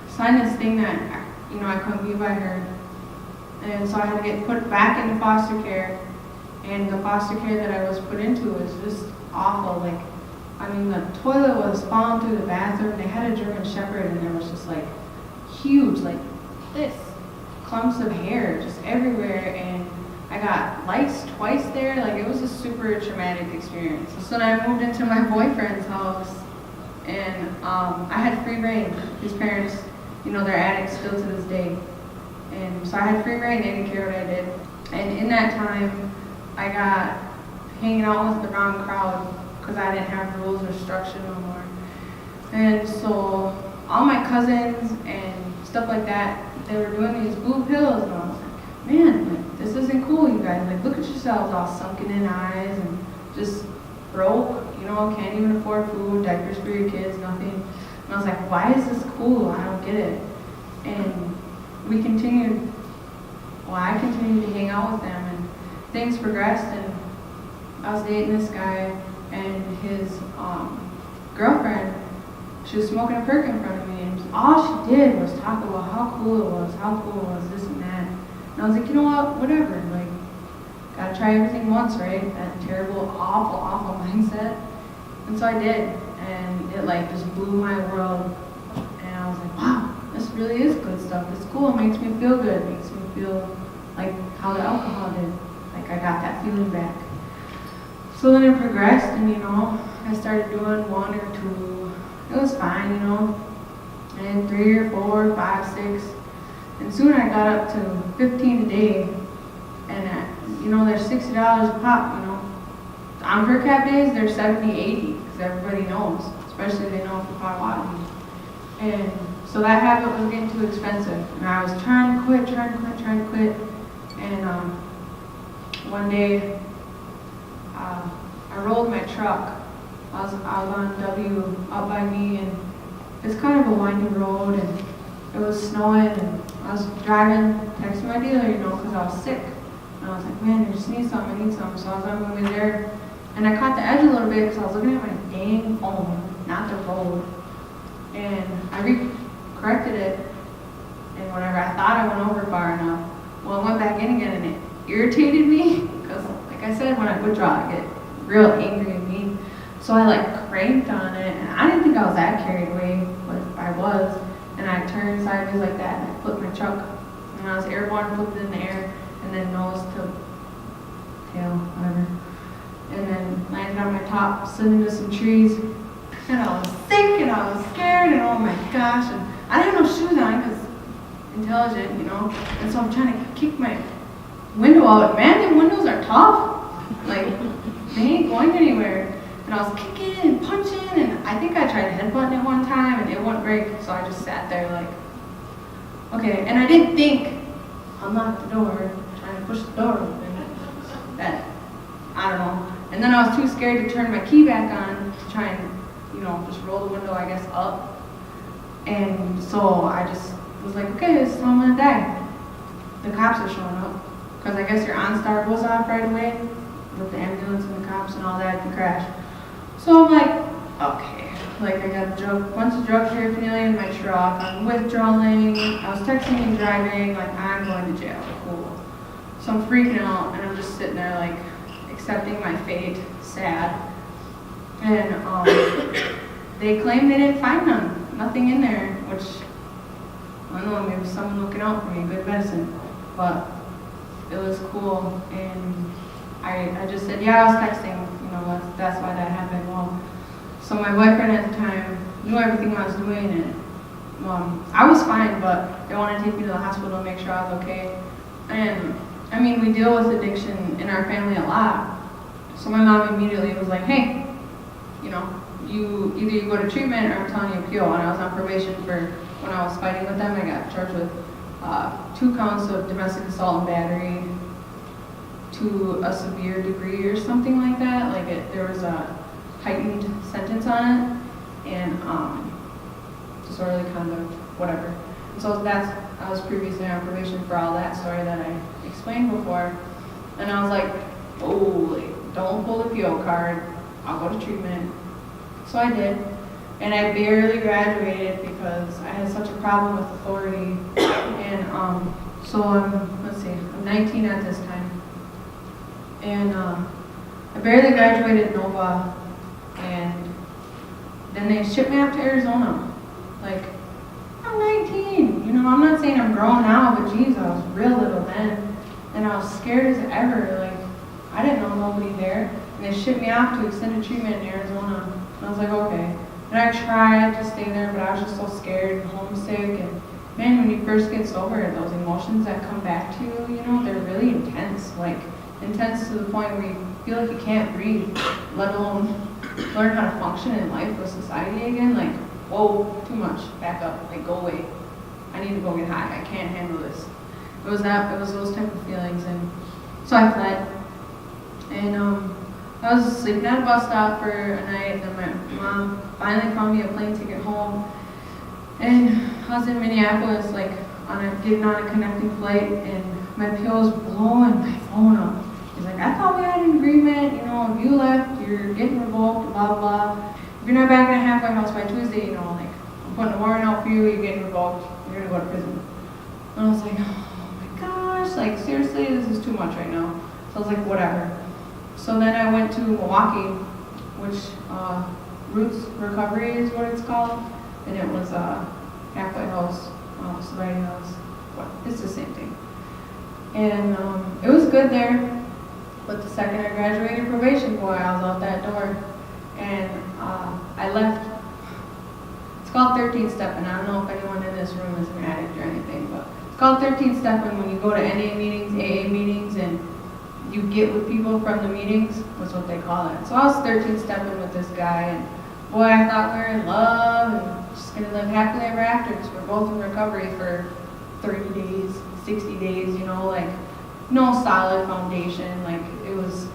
signed this thing that, you know, I couldn't be by her. And so I had to get put back into foster care. And the foster care that I was put into was just awful. Like, I mean, the toilet was falling through the bathroom. They had a German Shepherd, and there was just like huge, like this, clumps of hair just everywhere. And I got lice twice there. Like, it was a super traumatic experience. So then I moved into my boyfriend's house, and I had free reign. His parents, you know, they're addicts still to this day. And so I had free reign. They didn't care what I did. And in that time, I got hanging out with the wrong crowd because I didn't have rules or structure no more. And so all my cousins and stuff like that, they were doing these blue pills, and I was like, man, like, this isn't cool, you guys. Like, look at yourselves, all sunken in eyes and just broke, you know, can't even afford food, diapers for your kids, nothing. And I was like, why is this cool? I don't get it. And we continued, well, I continued to hang out with them, and things progressed, and I was dating this guy, and his girlfriend, she was smoking a perk in front of me, and all she did was talk about how cool it was, this and that. And I was like, you know what, whatever, like, gotta try everything once, right? That terrible, awful mindset. And so I did, and it like just blew my world, and I was like, wow, this really is good stuff. It's cool, it makes me feel good, it makes me feel like how the alcohol did. Like, I got that feeling back. So then it progressed, and you know, I started doing 1 or 2, it was fine, you know. And 3 or 4, 5, 6. And soon I got up to 15 a day. And, you know, they're $60 a pop, you know. On per cap days, they're 70, 80, because everybody knows, especially they know for Potawatomi. And so that habit was getting too expensive. And I was trying to quit. And one day, I rolled my truck. I was on W up by me, and it's kind of a windy road, and it was snowing, and I was driving, texting my dealer, you know, because I was sick. And I was like, man, I just need something, I need something. So I was on my way there, and I caught the edge a little bit because I was looking at my dang phone, not the road. And I corrected it, and whenever I thought I went over far enough, well, I went back in again, and it irritated me, because like I said, when I withdraw, I get real angry and mean. So I like cranked on it, and I didn't think I was that carried away, but I was. And I turned sideways like that, and I flipped my truck. And I was airborne, flipped it in the air, and then nose to tail, whatever. And then landed on my top, slid into some trees. And I was sick, and I was scared, and oh my gosh. And I didn't have no shoes on, because intelligent, you know. And so I'm trying to kick my window out. Man, the windows are tough. Like, they ain't going anywhere. And I was kicking and punching, and I think I tried headbutting it one time, and it wouldn't break, so I just sat there like, okay. And I didn't think, unlock the door, trying to push the door open. That, I don't know. And then I was too scared to turn my key back on to try and, you know, just roll the window, I guess, up. And so I just was like, okay, this is how I'm gonna die. The cops are showing up, because I guess your OnStar goes off right away with the ambulance and the cops and all that if you crash. So I'm like, okay, like I got a bunch of drug paraphernalia in my truck, I'm withdrawing, I was texting and driving, like I'm going to jail, cool. So I'm freaking out, and I'm just sitting there like accepting my fate, sad. And they claimed they didn't find nothing in there, which, I don't know, maybe someone looking out for me, good medicine. But it was cool, and I just said, yeah, I was texting, you know, that's why that happened. Well, so my boyfriend at the time knew everything I was doing, and I was fine, but they wanted to take me to the hospital to make sure I was okay. And I mean, we deal with addiction in our family a lot. So my mom immediately was like, hey, you know, either you go to treatment or I'm telling you appeal. And I was on probation for, when I was fighting with them, I got charged with 2 counts of domestic assault and battery to a severe degree or something like that. Like there was a heightened sentence on it, and disorderly conduct, whatever. And so I was previously on probation for all that story that I explained before. And I was like, oh, don't pull the PO card, I'll go to treatment. So I did, and I barely graduated because I had such a problem with authority. And so I'm 19 at this time. And I barely graduated Nova, and then they shipped me out to Arizona. Like, I'm 19, you know, I'm not saying I'm grown now, but geez, I was real little then. And I was scared as ever, like, I didn't know nobody there. And they shipped me off to extended treatment in Arizona. And I was like, okay. And I tried to stay there, but I was just so scared and homesick. And man, when you first get sober, those emotions that come back to you, you know, they're really intense. Like, intense to the point where you feel like you can't breathe, let alone learn how to function in life with society again. Like, whoa, too much, back up, like go away. I need to go get high, I can't handle this. It was those type of feelings. And so I fled. And I was sleeping at a bus stop for a night, and then my mom finally found me a plane ticket home. And I was in Minneapolis, like getting on a connecting flight, and my PO was blowing my phone up. He's like, I thought we had an agreement, you know, if you left, you're getting revoked, blah, blah, blah. If you're not back in a halfway house by Tuesday, you know, like, I'm putting a warrant out for you, you're getting revoked, you're gonna go to prison. And I was like, oh my gosh, like, seriously, this is too much right now. So I was like, whatever. So then I went to Milwaukee, which, Roots Recovery is what it's called. And it was a halfway house, sobriety house. It's the same thing. And it was good there. But the second I graduated probation, boy, I was out that door. And I left called 13-step, and I don't know if anyone in this room is an addict or anything, but it's called 13-step, and when you go to NA meetings, AA meetings, and you get with people from the meetings, that's what they call it. So I was 13-stepping with this guy, and boy, I thought we were in love, and just gonna live happily ever after, because we're both in recovery for 30 days, 60 days, you know, like, no solid foundation, like, it was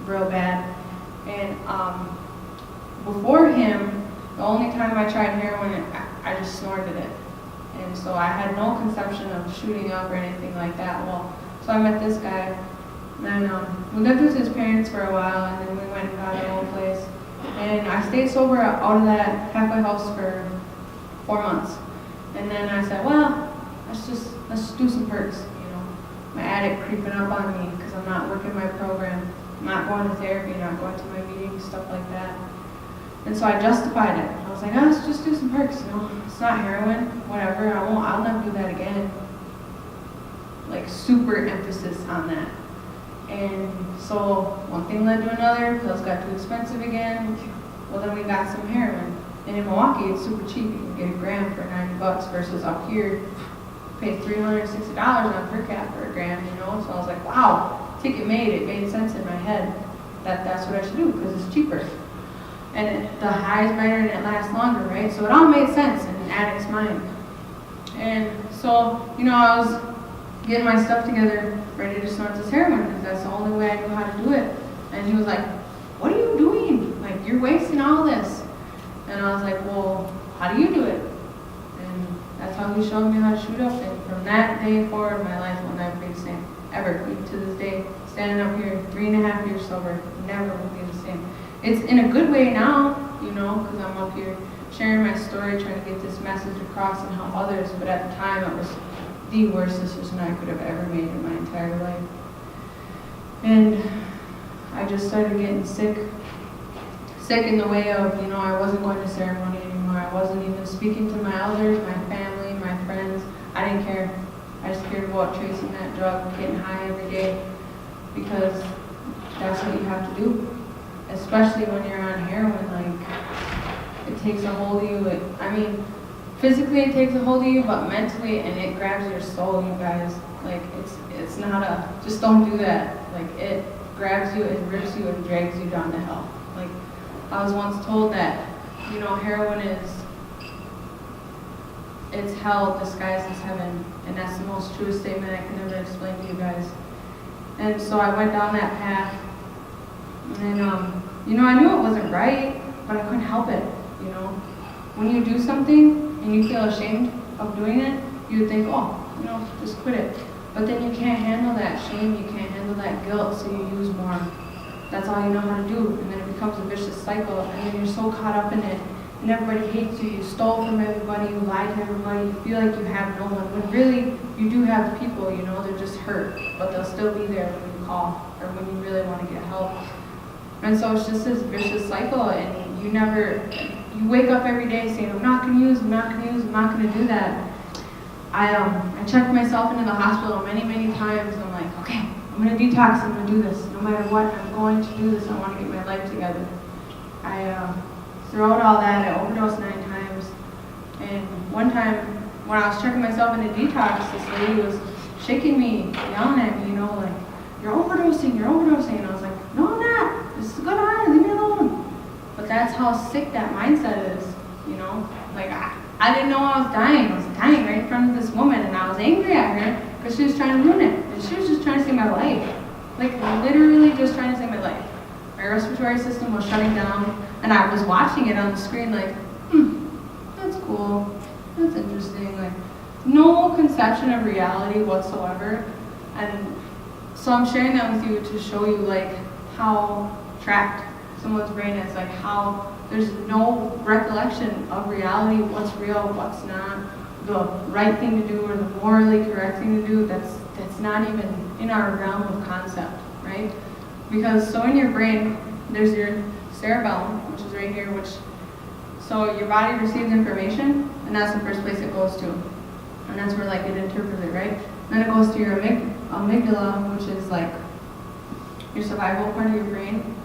real bad. And before him, the only time I tried heroin, I just snorted it. And so I had no conception of shooting up or anything like that. Well, so I met this guy, and we lived with his parents for a while, and then we went and got our own place. And I stayed sober out of that halfway house for 4 months. And then I said, well, let's just do some perks, you know. My addict creeping up on me because I'm not working my program, not going to therapy, not going to my meetings, stuff like that. And so I justified it. I was like, oh, let's just do some perks, you know. It's not heroin, whatever. I'll never do that again. Like, super emphasis on that. And so one thing led to another. Pills got too expensive again. Well, then we got some heroin. And in Milwaukee, it's super cheap. You can get a gram for $90 versus up here, you pay $360 on per cap for a gram, you know. So I was like, wow, ticket made. It made sense in my head that that's what I should do because it's cheaper. And the high is better and it lasts longer, right? So it all made sense in an addict's mind. And so, you know, I was getting my stuff together, ready to snort this heroin because that's the only way I knew how to do it. And he was like, what are you doing? Like, you're wasting all this. And I was like, well, how do you do it? And that's how he showed me how to shoot up. And from that day forward, my life will never be the same, ever. To this day, standing up here, 3.5 years sober, never will be the same. It's in a good way now, you know, because I'm up here sharing my story, trying to get this message across and help others. But at the time, it was the worst decision I could have ever made in my entire life. And I just started getting sick in the way of, you know, I wasn't going to ceremony anymore. I wasn't even speaking to my elders, my family, my friends. I didn't care. I just cared about chasing that drug, getting high every day, because that's what you have to do. Especially when you're on heroin, like, it takes a hold of you. I mean, physically it takes a hold of you, but mentally, and it grabs your soul, you guys. Like, it's not just don't do that. Like, it grabs you and rips you and drags you down to hell. Like, I was once told that, you know, heroin it's hell disguised as heaven, and that's the most truest statement I can ever explain to you guys. And so I went down that path, and you know, I knew it wasn't right, but I couldn't help it, you know. When you do something and you feel ashamed of doing it, you would think, oh, you know, just quit it. But then you can't handle that shame, you can't handle that guilt, so you use more. That's all you know how to do, and then it becomes a vicious cycle, and then you're so caught up in it, and everybody hates you, you stole from everybody, you lied to everybody, you feel like you have no one, when really, you do have people, you know, they're just hurt, but they'll still be there when you call, or when you really want to get help. And so it's just this vicious cycle, and you wake up every day saying, I'm not going to use, I'm not going to use, I'm not going to do that. I checked myself into the hospital many, many times, and I'm like, okay, I'm going to detox, I'm going to do this. No matter what, I'm going to do this. I want to get my life together. Throughout all that, I overdosed 9 times. And one time, when I was checking myself into detox, this lady was shaking me, yelling at me, you know, like, you're overdosing. And I was like, no, I'm not. This is a good honor, leave me alone. But that's how sick that mindset is, you know. Like, I didn't know I was dying. I was dying right in front of this woman, and I was angry at her because she was trying to ruin it. And she was just trying to save my life. Like, literally just trying to save my life. My respiratory system was shutting down, and I was watching it on the screen like, that's cool. That's interesting. Like, no conception of reality whatsoever. And so I'm sharing that with you to show you, like, how trapped someone's brain is, like how there's no recollection of reality, what's real, what's not, the right thing to do or the morally correct thing to do, that's not even in our realm of concept, right? Because so in your brain, there's your cerebellum, which is right here, so your body receives information, and that's the first place it goes to. And that's where, like, it interprets it, right? Then it goes to your amygdala, which is like your survival part of your brain.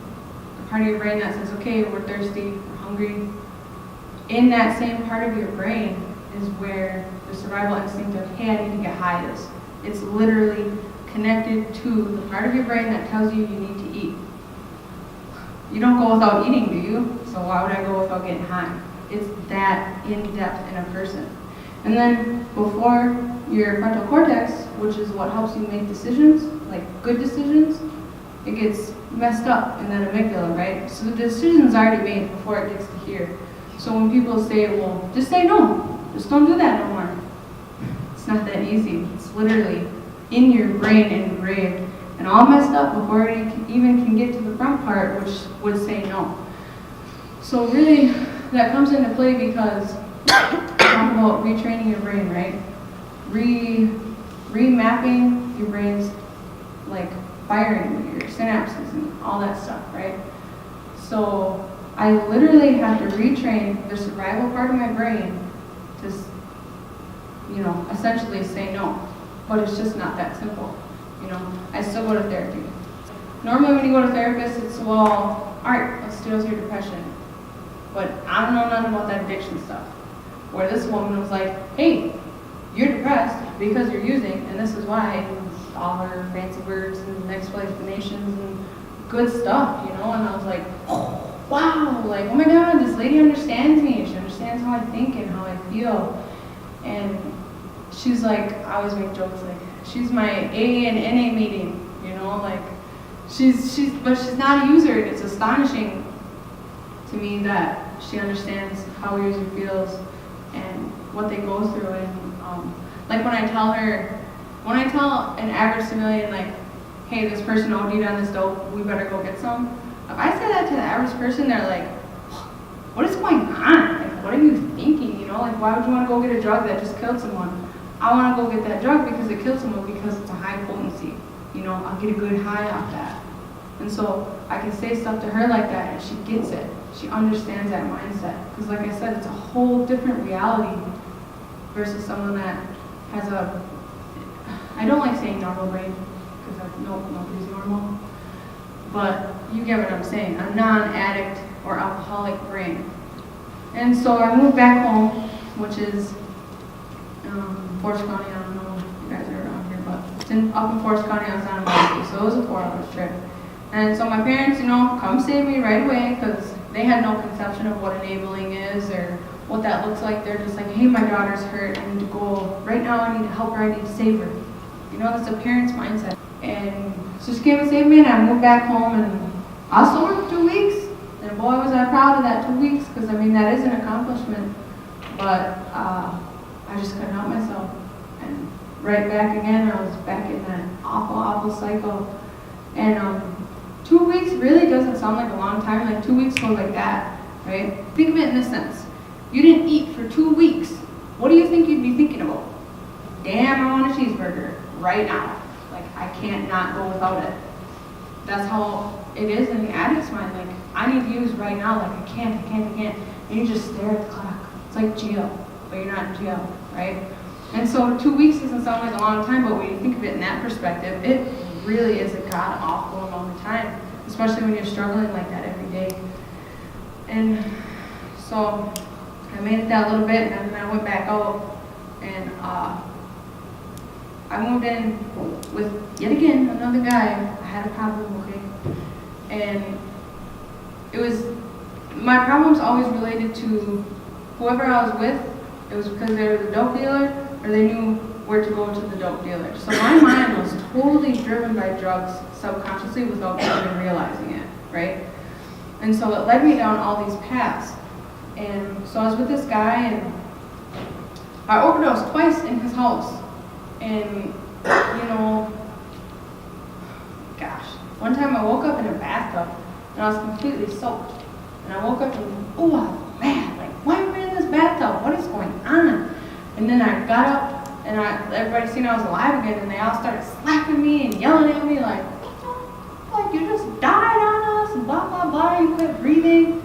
The part of your brain that says, okay, we're thirsty, we're hungry. in that same part of your brain is where the survival instinct of, hey, I need to get high is. It's literally connected to the part of your brain that tells you you need to eat. You don't go without eating, do you? So why would I go without getting high? It's that in-depth in a person. And then before your frontal cortex, which is what helps you make decisions, like good decisions, it gets messed up in that amygdala, right? So the decision's already made before it gets to here. So when people say, well, just say no, just don't do that no more. It's not that easy. It's literally in your brain engraved and all messed up before it even can get to the front part, which would say no. So really, that comes into play because talk about retraining your brain, right? Remapping your brain's like firing, your synapses and all that stuff, right? So I literally have to retrain the survival part of my brain to, essentially say no. But it's just not that simple. I still go to therapy. Normally when you go to therapists, it's, well, all right, let's deal with your depression. But I don't know nothing about that addiction stuff. Where this woman was like, hey, you're depressed because you're using, and this is why, and all her fancy words and explanations and good stuff, And I was like, oh, wow, like, oh my God, this lady understands me. She understands how I think and how I feel. And she's like, I always make jokes like, she's my A and NA meeting, like, but she's not a user, and it's astonishing to me that she understands how a user feels and what they go through. And like when I tell an average civilian, like, hey, this person OD'd on this dope, we better go get some. If I say that to the average person, they're like, what is going on? Like, what are you thinking? Like, why would you want to go get a drug that just killed someone? I want to go get that drug because it killed someone, because it's a high potency. I'll get a good high off that. And so I can say stuff to her like that, and she gets it. She understands that mindset. Because like I said, it's a whole different reality versus someone that has I don't like saying normal brain, because nobody's normal. But you get what I'm saying, a non-addict or alcoholic brain. And so I moved back home, which is Forest County. I don't know if you guys are around here, but it's up in Forest County on San Jose, so it was a 4-hour trip. And so my parents, come save me right away, because they had no conception of what enabling is or what that looks like. They're just like, hey, my daughter's hurt, I need to go, right now I need to help her, I need to save her. That's a parent's mindset. And so she came and saved me, and I moved back home, and I was sober for 2 weeks. And boy, was I proud of that 2 weeks, because that is an accomplishment. But I just couldn't help myself. And right back again, I was back in that awful, awful cycle. And 2 weeks really doesn't sound like a long time. Like 2 weeks goes like that, right? Think of it in this sense. You didn't eat for 2 weeks. What do you think you'd be thinking about? Damn, I want a cheeseburger right now. Like, I can't not go without it. That's how it is in the addict's mind. Like, I need to use right now. Like, I can't. And you just stare at the clock. It's like jail, but you're not in jail, right? And so 2 weeks doesn't sound like a long time, but when you think of it in that perspective, it really is a god-awful amount of time, especially when you're struggling like that every day. And so I made it that little bit, and then I went back out, and I moved in with, yet again, another guy. I had a problem, okay? And my problem's always related to whoever I was with. It was because they were the dope dealer, or they knew where to go to the dope dealer. So my mind was totally driven by drugs subconsciously without even realizing it, right? And so it led me down all these paths. And so I was with this guy, and I overdosed twice in his house. And, one time I woke up in a bathtub, and I was completely soaked. And I woke up and, oh, I'm mad. Like, why am I in this bathtub? What is going on? And then I got up, and everybody seen I was alive again, and they all started slapping me and yelling at me like, what the, like, you just died on us, and blah, blah, blah, you quit breathing.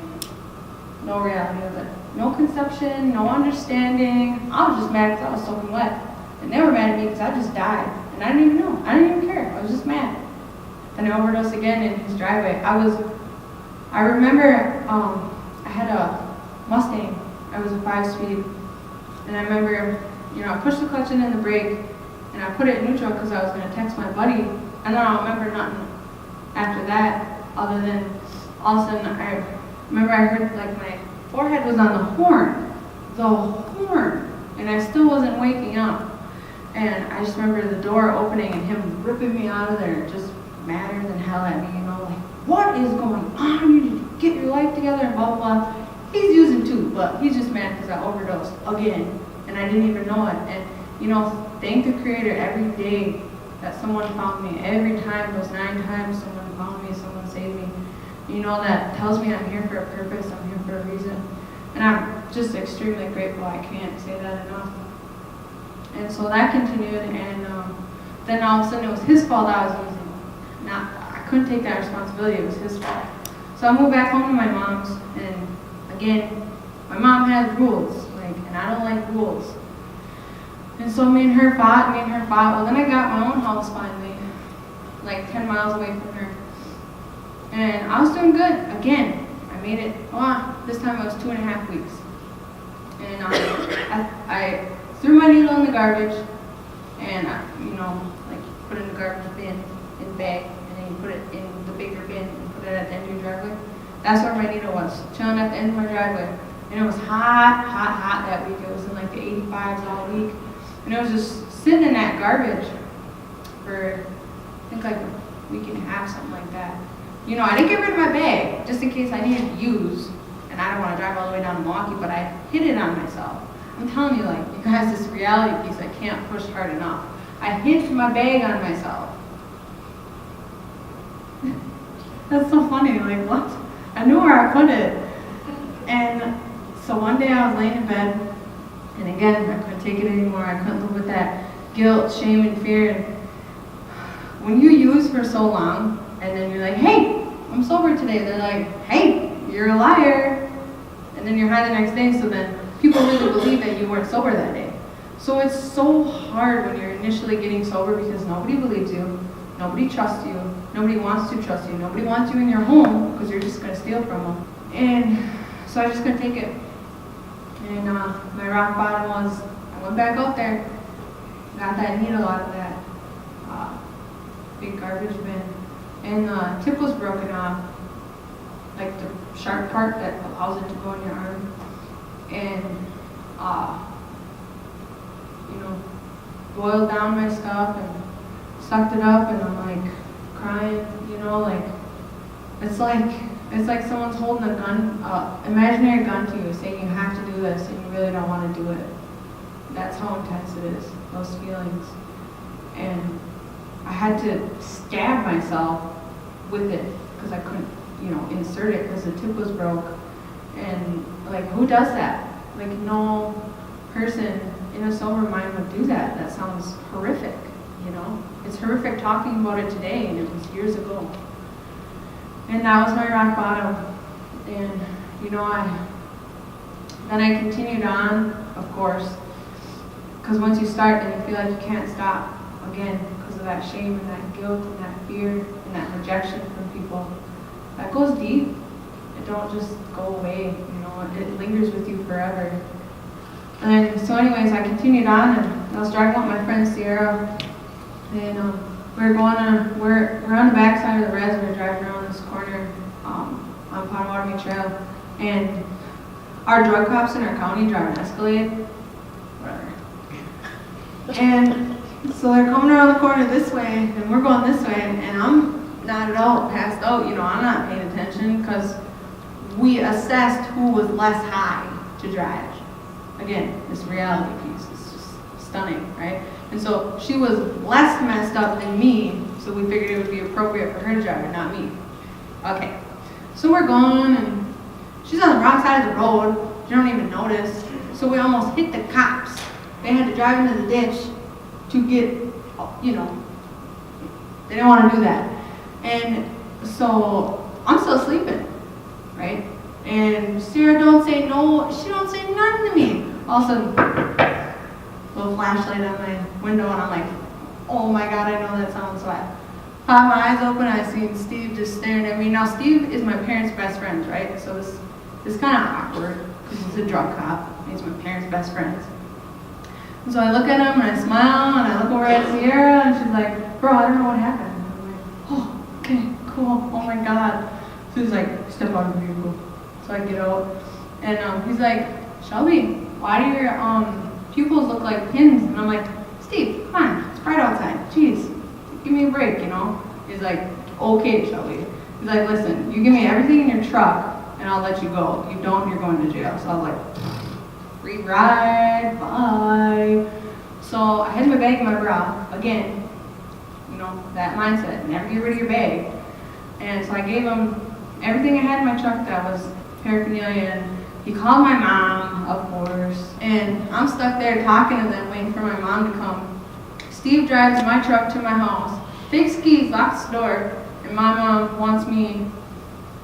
No reality of it. No conception, no understanding. I was just mad because I was soaking wet. And they were mad at me because I just died. And I didn't even know. I didn't even care. I was just mad. And I overdosed again in his driveway. I remember I had a Mustang, I was a 5-speed, and I remember, I pushed the clutch in and the brake, and I put it in neutral because I was going to text my buddy, and then I don't remember nothing after that, other than all of a sudden I remember I heard like my forehead was on the horn, and I still wasn't waking up. And I just remember the door opening and him ripping me out of there, just madder than hell at me, like, what is going on? You need to get your life together and blah, blah, blah. He's using too, but he's just mad because I overdosed again, and I didn't even know it. And, thank the Creator every day that someone found me. Every time, those 9 times, someone found me, someone saved me. That tells me I'm here for a purpose, I'm here for a reason. And I'm just extremely grateful. I can't say that enough. And so that continued, and then all of a sudden it was his fault I was using. I couldn't take that responsibility, it was his fault. So I moved back home to my mom's, and again, my mom has rules, and I don't like rules. And so me and her fought. Well, then I got my own house finally, 10 miles away from her. And I was doing good. Again, I made it, this time it was 2.5 weeks. And I threw my needle in the garbage, and put it in the garbage bin, in the bag, and then you put it in the bigger bin and put it at the end of your driveway. That's where my needle was, chilling at the end of my driveway. And it was hot that week. It was in the 85s all week. And it was just sitting in that garbage for, I think a week and a half, something like that. I didn't get rid of my bag, just in case I needed to use, and I don't want to drive all the way down to Milwaukee, but I hid it on myself. I'm telling you, you guys, this reality piece, I can't push hard enough. I hid my bag on myself. That's so funny, what? I knew where I put it. And so one day I was laying in bed, and again, I couldn't take it anymore. I couldn't live with that guilt, shame, and fear. And when you use for so long, and then you're like, hey, I'm sober today. They're like, hey, you're a liar. And then you're high the next day, so then people really believe that you weren't sober that day. So it's so hard when you're initially getting sober because nobody believes you, nobody trusts you, nobody wants to trust you, nobody wants you in your home because you're just going to steal from them. And so I just couldn't take it. And my rock bottom was, I went back out there, got that needle out of that big garbage bin, and the tip was broken off, the sharp part that allows it to go in your arm. And boiled down my stuff and sucked it up, and I'm crying, it's like someone's holding a gun, imaginary gun to you, saying you have to do this and you really don't want to do it. That's how intense it is, those feelings. And I had to stab myself with it because I couldn't, insert it because the tip was broke. And who does that? No person in a sober mind would do that. That sounds horrific, It's horrific talking about it today, and it was years ago. And that was my rock bottom. And, then I continued on, of course, because once you start, then you feel like you can't stop again because of that shame and that guilt and that fear and that rejection from people. That goes deep. It don't just go away, it lingers with you forever. And so anyways, I continued on, and I was driving with my friend Sierra, and we're on the back side of the res, and we're driving around this corner on Potawatomi Trail, and our drug cops in our county drive an Escalade, whatever. And so they're coming around the corner this way, and we're going this way, and I'm not at all passed out, I'm not paying attention, because we assessed who was less high to drive. Again, this reality piece is just stunning, right? And so she was less messed up than me, so we figured it would be appropriate for her to drive it, not me. Okay, so we're going, and she's on the wrong side of the road. You don't even notice. So we almost hit the cops. They had to drive into the ditch to get, they didn't want to do that. And so I'm still sleeping, right? And Sarah don't say no, she don't say nothing to me. All of a sudden, little flashlight on my window, and I'm like, oh my God, I know that sound. So I pop my eyes open, I see Steve just staring at me. Now Steve is my parents' best friend, right? So this is kind of awkward, because he's a drug cop. He's my parents' best friends. And so I look at him and I smile and I look over at Sierra and she's like, bro, I don't know what happened. And I'm like, oh, okay, cool, oh my God. So he's like, step out of the vehicle. So I get out and he's like, Shelby, why do your pupils look like pins? And I'm like, Steve, come on, it's bright outside. Jeez, give me a break, you know? He's like, okay, Shelby. He's like, listen, you give me everything in your truck and I'll let you go. If you don't, you're going to jail. So I was like, free ride, bye. So I had my bag in my bra. Again, you know, that mindset, never get rid of your bag. And so I gave him everything I had in my truck that was paraphernalia. And he called my mom, of course. And I'm stuck there talking to them, waiting for my mom to come. Steve drives my truck to my house, takes keys, locks the door, and my mom wants me,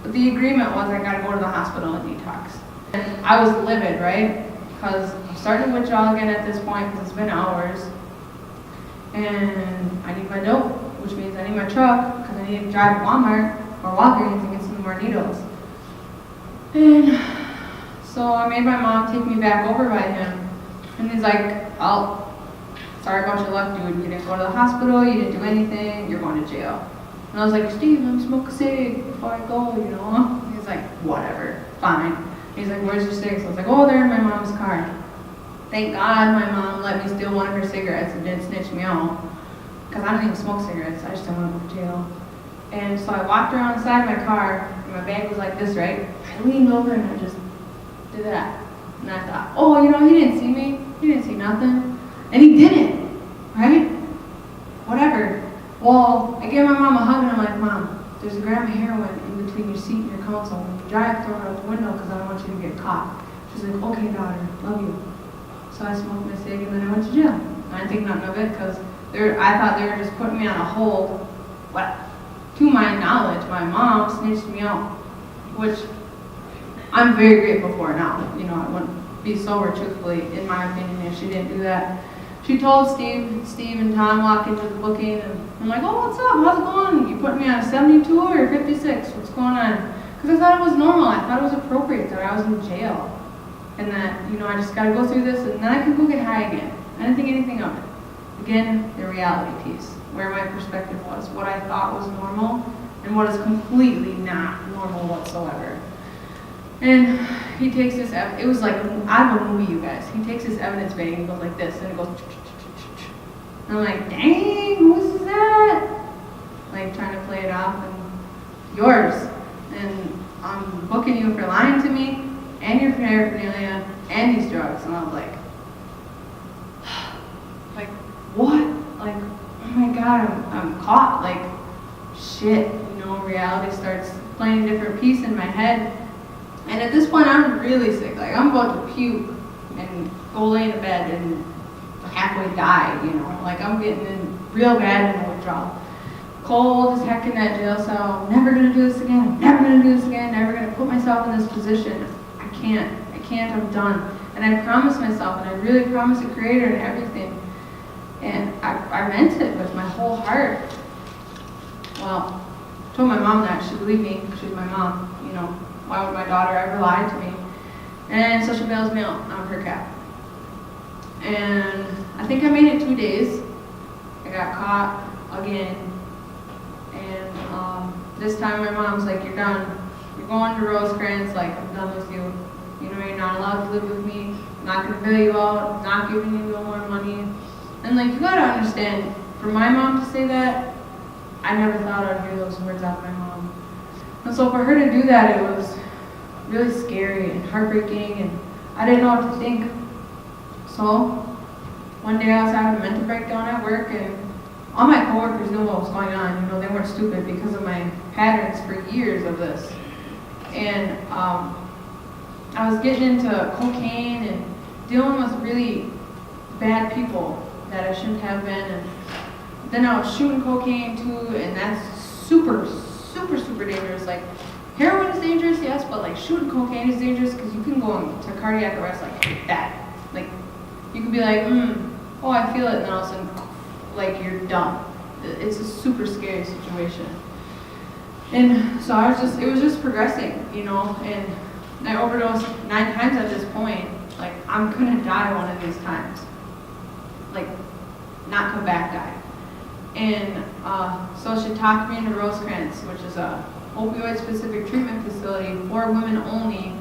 but the agreement was I gotta go to the hospital and detox. And I was livid, right? Because I'm starting to withdraw again at this point because it's been hours. And I need my dope, which means I need my truck because I need to drive to Walmart or Walgreens and get some more needles. And so I made my mom take me back over by him. And he's like, oh, sorry about your luck, dude. You didn't go to the hospital, you didn't do anything, you're going to jail. And I was like, Steve, let me smoke a cig before I go, you know? He's like, whatever, fine. He's like, where's your cigs? I was like, oh, they're in my mom's car. Thank God my mom let me steal one of her cigarettes and didn't snitch me out. Because I don't even smoke cigarettes, I just don't want to go to jail. And so I walked around inside my car, and my bag was like this, right? I leaned over and I just did that. And I thought, oh, you know, he didn't see me. He didn't see nothing. And he didn't, right? Whatever. Well, I gave my mom a hug and I'm like, Mom, there's a gram of heroin in between your seat and your console. When you drive, throw it out the window because I don't want you to get caught. She's like, okay, daughter, love you. So I smoked my cig and then I went to jail. And I didn't think nothing of it because I thought they were just putting me on a hold. What? To my knowledge, my mom snitched me out, which I'm very grateful for now. You know, I wouldn't be sober, truthfully, in my opinion, if she didn't do that. She told Steve and Tom walk into the booking, and I'm like, oh, what's up? How's it going? You putting me on a 72 or 56? What's going on? Because I thought it was normal. I thought it was appropriate that I was in jail. And that, you know, I just got to go through this, and then I can go get high again. I didn't think anything of it. Again, the reality piece, where my perspective was, what I thought was normal, and what is completely not normal whatsoever. And he takes this, it was like out of a movie, you guys. He takes his evidence bag and goes like this, and it goes, and I'm like, dang, who's that? Like trying to play it off, and yours. And I'm booking you for lying to me, and your paraphernalia, and these drugs. And I was like, what? Like, oh my God, I'm caught. Like, shit, you know, reality starts playing a different piece in my head. And at this point, I'm really sick. Like, I'm about to puke and go lay in a bed and halfway die, you know. Like, I'm getting in real bad in a withdrawal. Cold as heck in that jail cell. Never gonna do this again. Never gonna do this again. Never gonna put myself in this position. I can't, I'm done. And I promised myself, and I really promised the Creator and everything. And I meant it with my whole heart. Well, I told my mom that. She believed me. She was my mom, you know. Why would my daughter ever lie to me? And so she bails me out on her cap. And I think I made it 2 days. I got caught again. And this time my mom's like, you're done. You're going to Rosecrans, like, I'm done with you. You know, you're not allowed to live with me. I'm not going to bail you out. I'm not giving you no more money. And like, you gotta understand, for my mom to say that, I never thought I'd hear those words out of my mom. And so for her to do that, it was really scary and heartbreaking, and I didn't know what to think. So one day I was having a mental breakdown at work, and all my coworkers knew what was going on. You know, they weren't stupid because of my patterns for years of this. And I was getting into cocaine and dealing with really bad people that I shouldn't have been, and then I was shooting cocaine too, and that's super, super, super dangerous. Like, heroin is dangerous, yes, but like shooting cocaine is dangerous because you can go into cardiac arrest like that. Like, you could be like, oh, I feel it, and then all of a sudden, like, you're done. It's a super scary situation. And so it was just progressing, you know, and And I overdosed 9 times at this point. Like, I'm gonna die one of these times. Like, not come back, die. And so she talked me into Rosecrans, which is a opioid-specific treatment facility for women only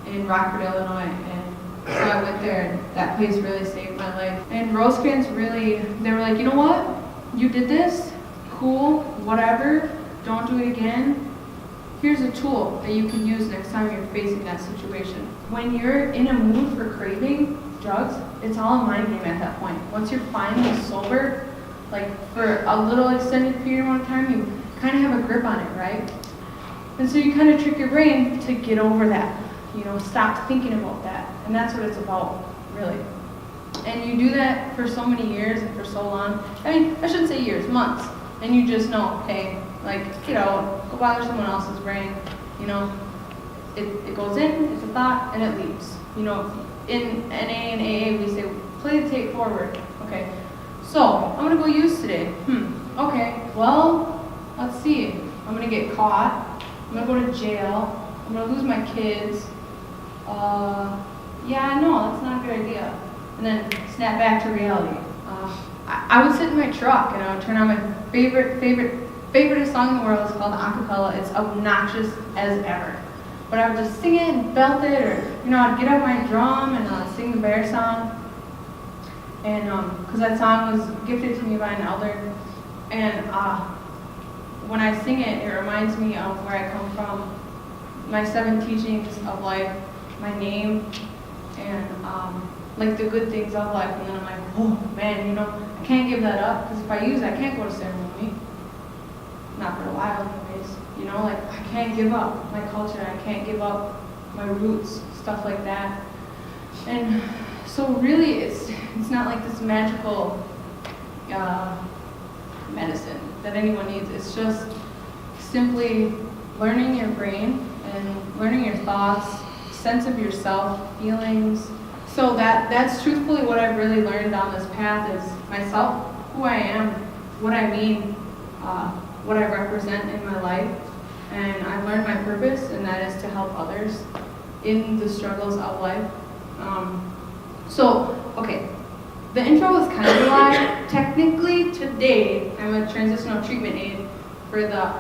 in Rockford, Illinois. And so I went there, and that place really saved my life. And Rosecrans really, they were like, you know what? You did this, cool, whatever, don't do it again. Here's a tool that you can use next time you're facing that situation. When you're in a mood for craving drugs, it's all a mind game at that point. Once you're finally sober, like for a little extended period of time, you kind of have a grip on it, right? And so you kind of trick your brain to get over that, you know, stop thinking about that. And that's what it's about, really. And you do that for so many years and for so long. I mean, I shouldn't say years, months. And you just know, hey, like, get out, go bother someone else's brain, you know. It goes in, it's a thought, and it leaves. You know, in NA and AA, we say, play the tape forward. Okay, so I'm gonna go use today. Okay, well, let's see. I'm gonna get caught. I'm gonna go to jail. I'm gonna lose my kids. Yeah, no, that's not a good idea. And then snap back to reality. I would sit in my truck and I would turn on my favorite song in the world. It's called Acapella. It's obnoxious as ever. But I would just sing it and belt it, or, you know, I'd get out my drum and sing the bear song. And, because that song was gifted to me by an elder. And when I sing it, it reminds me of where I come from, my 7 teachings of life, my name, and like the good things of life. And then I'm like, oh man, you know, I can't give that up, because if I use it, I can't go to ceremony. Not for a while anyways. You know, like, I can't give up my culture, I can't give up my roots, stuff like that. And so really, it's not like this magical medicine that anyone needs. It's just simply learning your brain and learning your thoughts, sense of yourself, feelings. So that's truthfully what I've really learned on this path is myself, who I am, what I mean, what I represent in my life. And I've learned my purpose, and that is to help others in the struggles of life. Okay, the intro was kind of a lie. Technically, today, I'm a transitional treatment aide for the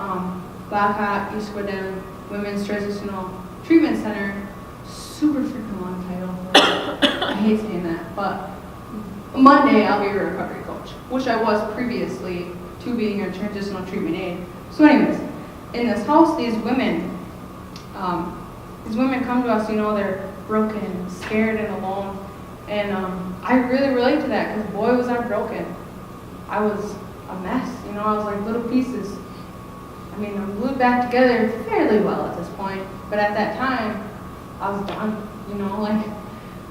Black East Gwinnett Women's Transitional Treatment Center. Super freaking long title. I hate saying that, but Monday I'll be a recovery coach, which I was previously to being a transitional treatment aide. So anyways, in this house, these women come to us, you know, they're broken, scared, and alone. And I really relate to that, because boy, was I broken. I was a mess, you know, I was like little pieces. I mean, I'm glued back together fairly well at this point, but at that time, I was done, you know, like,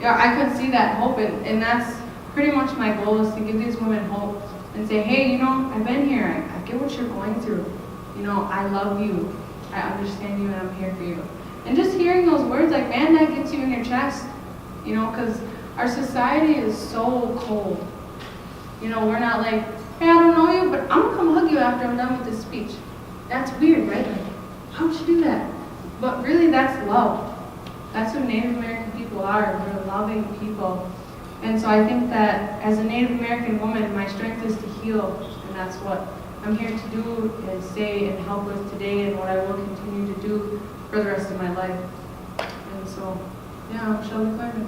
yeah, I could see that hope, and that's pretty much my goal, is to give these women hope and say, hey, you know, I've been here, I get what you're going through, you know, I love you, I understand you, and I'm here for you. And just hearing those words, like, man, that gets you in your chest, you know, because our society is so cold. You know, we're not like, hey, I don't know you, but I'm gonna come hug you after I'm done with this speech. That's weird, right? Like, how would you do that? But really, that's love. That's who Native American people are. We're loving people. And so I think that as a Native American woman, my strength is to heal. And that's what I'm here to do, is say and help with today, and what I will continue to do for the rest of my life. And so, yeah, I'm Shelby Clarman.